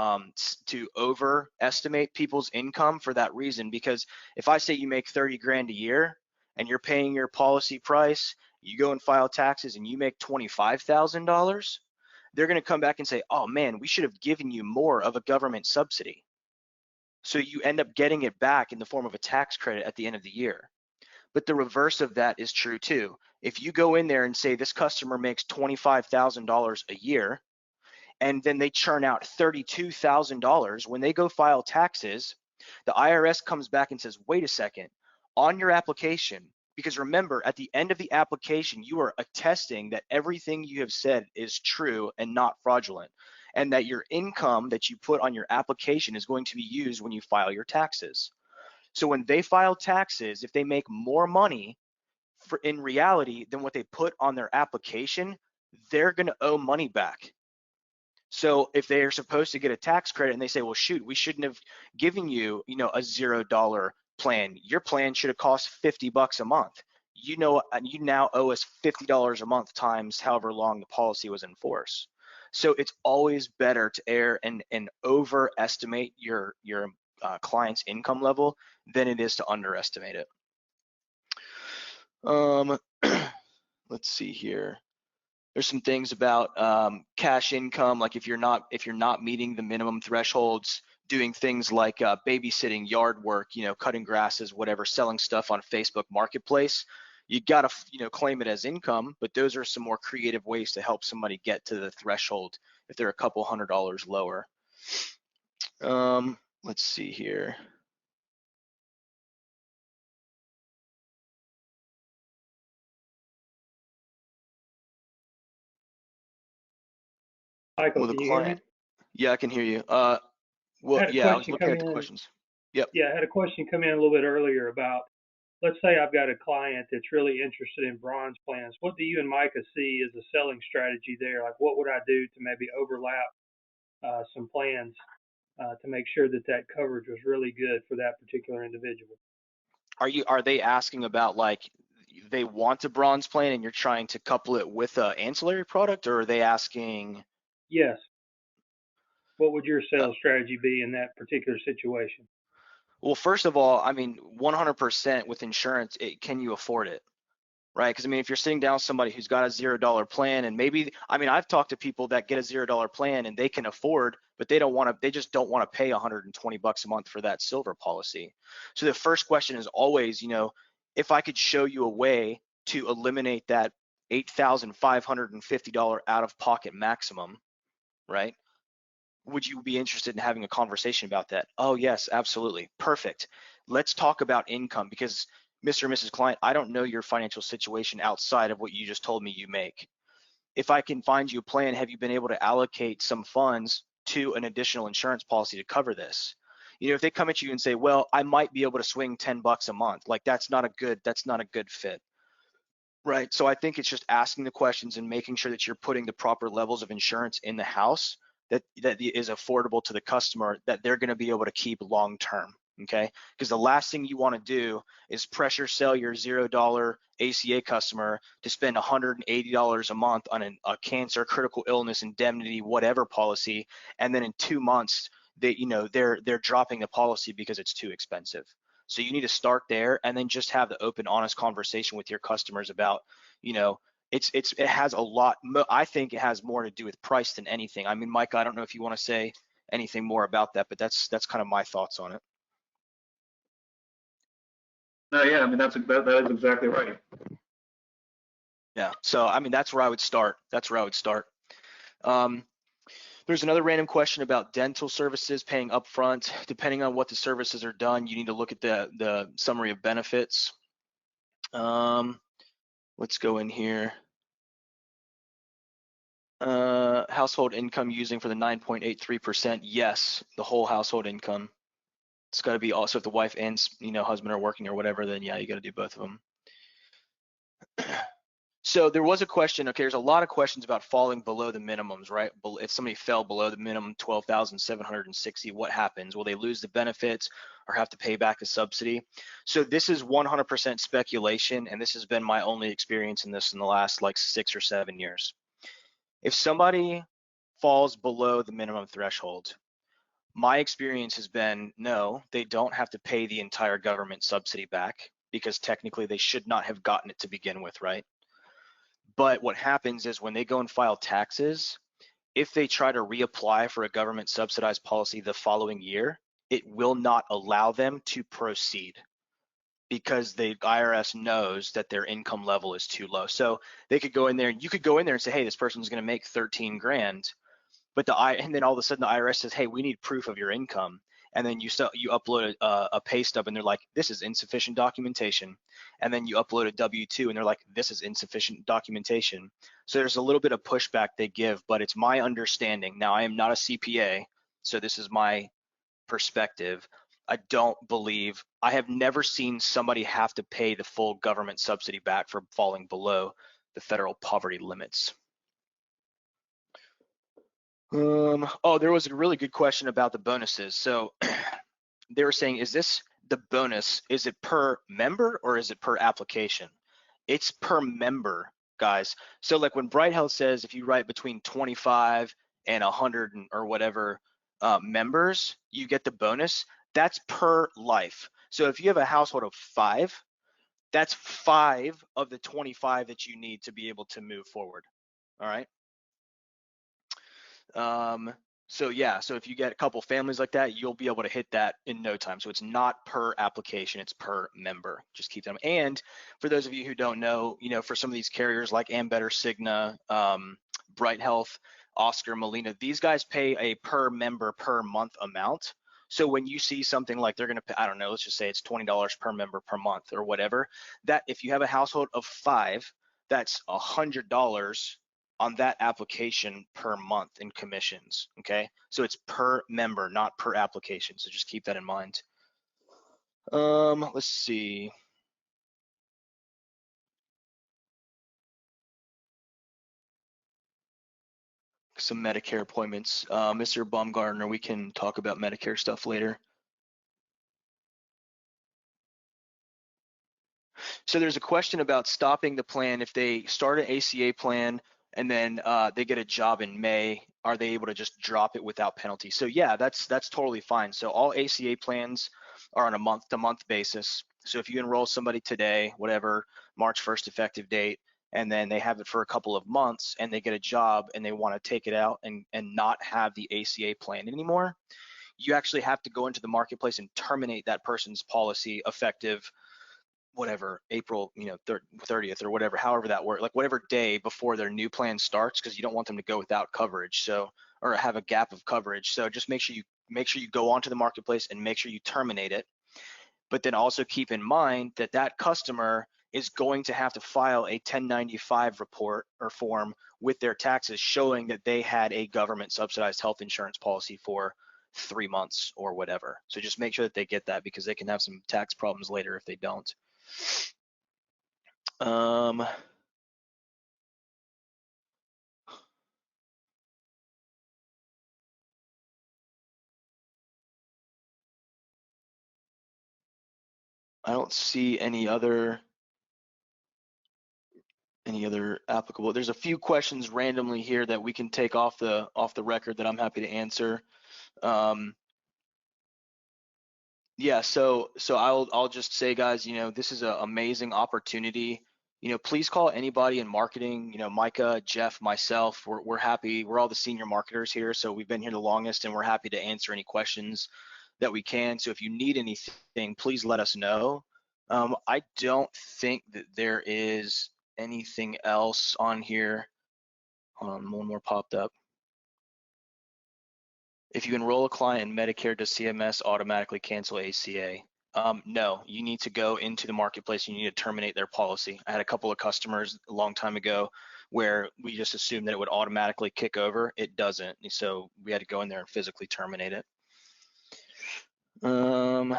overestimate people's income for that reason, because if I say you make 30 grand a year and you're paying your policy price, you go and file taxes and you make $25,000, they're going to come back and say, oh man, we should have given you more of a government subsidy. So you end up getting it back in the form of a tax credit at the end of the year. But the reverse of that is true too. If you go in there and say this customer makes $25,000 a year, and then they churn out $32,000, when they go file taxes, the IRS comes back and says, wait a second, on your application, because remember, at the end of the application, you are attesting that everything you have said is true and not fraudulent, and that your income that you put on your application is going to be used when you file your taxes. So when they file taxes, if they make more money in reality than what they put on their application, they're going to owe money back. So if they are supposed to get a tax credit and they say, well, shoot, we shouldn't have given you, a $0 plan. Your plan should have cost $50 a month. You now owe us $50 a month times however long the policy was in force. So it's always better to err and overestimate your client's income level than it is to underestimate it. Let's see here. There's some things about cash income, like if you're not meeting the minimum thresholds, doing things like babysitting, yard work, cutting grasses, whatever, selling stuff on Facebook Marketplace. You gotta claim it as income, but those are some more creative ways to help somebody get to the threshold if they're a couple $100 lower. Let's see here. Michael, can you hear me? Yeah, I can hear you. I was looking at the questions. Yep. Yeah, I had a question come in a little bit earlier about, let's say I've got a client that's really interested in bronze plans. What do you and Micah see as a selling strategy there? Like, what would I do to maybe overlap some plans to make sure that that coverage was really good for that particular individual? Are they asking about, like, they want a bronze plan and you're trying to couple it with an ancillary product, or are they asking? Yes. What would your sales strategy be in that particular situation? Well, first of all, 100% with insurance, can you afford it? Right? Because if you're sitting down with somebody who's got a $0 plan, and maybe, I've talked to people that get a $0 plan and they can afford, but they just don't want to pay $120 a month for that silver policy. So the first question is always, if I could show you a way to eliminate that $8,550 out-of-pocket maximum, right? Would you be interested in having a conversation about that? Oh, yes, absolutely. Perfect. Let's talk about income, because Mr. and Mrs. Client, I don't know your financial situation outside of what you just told me you make. If I can find you a plan, have you been able to allocate some funds to an additional insurance policy to cover this? If they come at you and say, well, I might be able to swing $10 a month, like that's not a good fit. Right. So I think it's just asking the questions and making sure that you're putting the proper levels of insurance in the house that is affordable to the customer, that they're going to be able to keep long term. Okay. Because the last thing you want to do is pressure sell your $0 ACA customer to spend $180 a month on a cancer, critical illness, indemnity, whatever policy, and then in 2 months they're dropping the policy because it's too expensive. So you need to start there and then just have the open, honest conversation with your customers about, it has a lot. I think it has more to do with price than anything. Mike, I don't know if you want to say anything more about that, but that's kind of my thoughts on it. No, yeah, that is exactly right. Yeah. So that's where I would start. There's another random question about dental services paying upfront. Depending on what the services are done, you need to look at the summary of benefits. Let's go in here. Household income using for the 9.83%. Yes, the whole household income. It's got to be also, if the wife and husband are working or whatever, then yeah, you got to do both of them. So there was a question, okay, there's a lot of questions about falling below the minimums, right? If somebody fell below the minimum 12,760, what happens? Will they lose the benefits or have to pay back the subsidy? So this is 100% speculation, and this has been my only experience in this in the last like 6 or 7 years. If somebody falls below the minimum threshold, my experience has been, no, they don't have to pay the entire government subsidy back, because technically they should not have gotten it to begin with, right? But what happens is when they go and file taxes, if they try to reapply for a government subsidized policy the following year, it will not allow them to proceed because the IRS knows that their income level is too low. So they could go in there, and you could go in there and say, hey, this person's going to make 13 grand, but and then all of a sudden the IRS says, hey, we need proof of your income. And then you upload a pay stub, and they're like, this is insufficient documentation. And then you upload a W-2, and they're like, this is insufficient documentation. So there's a little bit of pushback they give, but it's my understanding. Now, I am not a CPA, so this is my perspective. I have never seen somebody have to pay the full government subsidy back for falling below the federal poverty limits. Oh, there was a really good question about the bonuses. So they were saying, is this the bonus, is it per member or is it per application? It's per member, guys. So like when Bright Health says, if you write between 25 and 100 or whatever members, you get the bonus. That's per life. So if you have a household of 5, that's 5 of the 25 that you need to be able to move forward. All right. So yeah, so if you get a couple families like that, you'll be able to hit that in no time. So it's not per application, it's per member. Just keep them. And for those of you who don't know, for some of these carriers like Ambetter, Cigna, Bright Health, Oscar, Molina, these guys pay a per member per month amount. So when you see something like they're going to pay, I don't know, let's just say it's $20 per member per month or whatever, that if you have a household of 5, that's $100 on that application per month in commissions. Okay, so it's per member, not per application. So just keep that in mind. Let's see. Some Medicare appointments. Mr. Baumgartner, we can talk about Medicare stuff later. So there's a question about stopping the plan. If they start an ACA plan and then they get a job in May, are they able to just drop it without penalty? So yeah, that's totally fine. So all ACA plans are on a month-to-month basis. So if you enroll somebody today, whatever, March 1st effective date, and then they have it for a couple of months and they get a job and they want to take it out and not have the ACA plan anymore, you actually have to go into the marketplace and terminate that person's policy effective whatever, April 30th or whatever, however that works, like whatever day before their new plan starts, because you don't want them to go without coverage, so, or have a gap of coverage. So just make sure you go onto the marketplace and make sure you terminate it. But then also keep in mind that that customer is going to have to file a 1095 report or form with their taxes showing that they had a government subsidized health insurance policy for 3 months or whatever. So just make sure that they get that, because they can have some tax problems later if they don't. I don't see any other applicable. There's a few questions randomly here that we can take off the record that I'm happy to answer. Yeah, so I'll just say, guys, this is an amazing opportunity. Please call anybody in marketing, Micah, Jeff, myself. We're happy. We're all the senior marketers here, so we've been here the longest, and we're happy to answer any questions that we can. So if you need anything, please let us know. I don't think that there is anything else on here. Hold on, one more popped up. If you enroll a client in Medicare, does CMS automatically cancel ACA? No, you need to go into the marketplace. You need to terminate their policy. I had a couple of customers a long time ago where we just assumed that it would automatically kick over. It doesn't. So we had to go in there and physically terminate it. So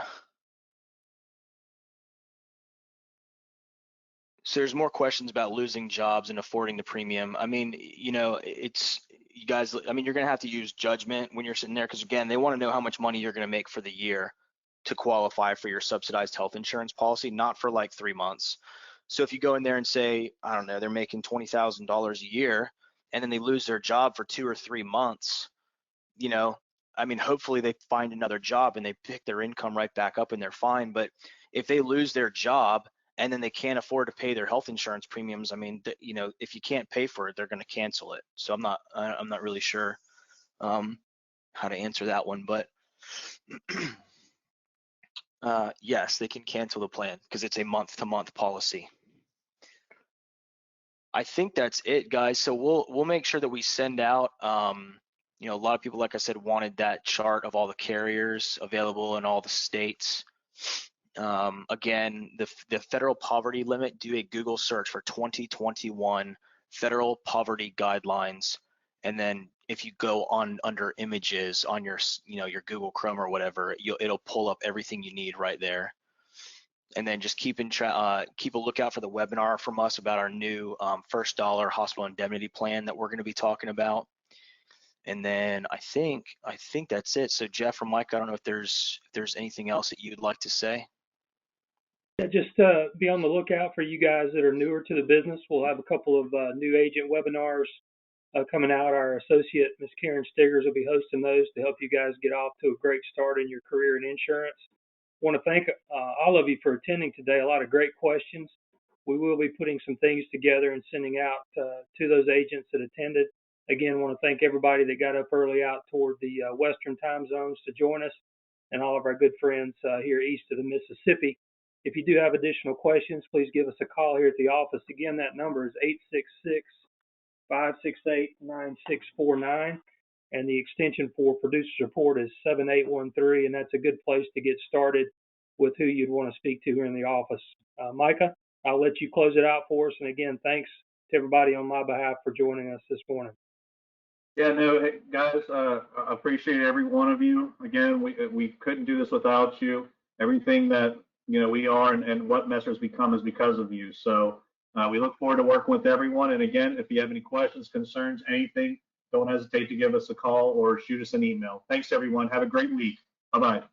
there's more questions about losing jobs and affording the premium. I mean, it's, you guys, I mean, you're going to have to use judgment when you're sitting there, because again, they want to know how much money you're going to make for the year to qualify for your subsidized health insurance policy, not for like 3 months. So if you go in there and say, I don't know, they're making $20,000 a year, and then they lose their job for 2 or 3 months, I mean, hopefully they find another job and they pick their income right back up and they're fine. But if they lose their job and then they can't afford to pay their health insurance premiums, I mean, if you can't pay for it, they're going to cancel it. So I'm not really sure how to answer that one, but Yes, they can cancel the plan because it's a month-to-month policy. I think that's it, guys. So we'll make sure that we send out. You know, a lot of people, like I said, wanted that chart of all the carriers available in all the states. Again, the federal poverty limit. Do a Google search for 2021 federal poverty guidelines, and then if you go on under images on your your Google Chrome or whatever, it'll pull up everything you need right there. And then just keep a lookout for the webinar from us about our new first dollar hospital indemnity plan that we're going to be talking about. And then I think that's it. So Jeff or Mike, I don't know if there's anything else that you'd like to say. Yeah, just be on the lookout for you guys that are newer to the business. We'll have a couple of new agent webinars coming out. Our associate, Ms. Karen Stiggers, will be hosting those to help you guys get off to a great start in your career in insurance. I want to thank all of you for attending today. A lot of great questions. We will be putting some things together and sending out to those agents that attended. Again, I want to thank everybody that got up early out toward the Western time zones to join us, and all of our good friends here east of the Mississippi. If you do have additional questions, please give us a call here at the office. Again, that number is 866-568-9649, and the extension for Producer's Report is 7813, and that's a good place to get started with who you'd want to speak to here in the office. Micah, I'll let you close it out for us, and again, thanks to everybody on my behalf for joining us this morning. Yeah, no, hey, guys, I appreciate every one of you. Again, we couldn't do this without you. Everything that we are and what Messrs become is because of you. So we look forward to working with everyone. And again, if you have any questions, concerns, anything, don't hesitate to give us a call or shoot us an email. Thanks, everyone. Have a great week. Bye-bye.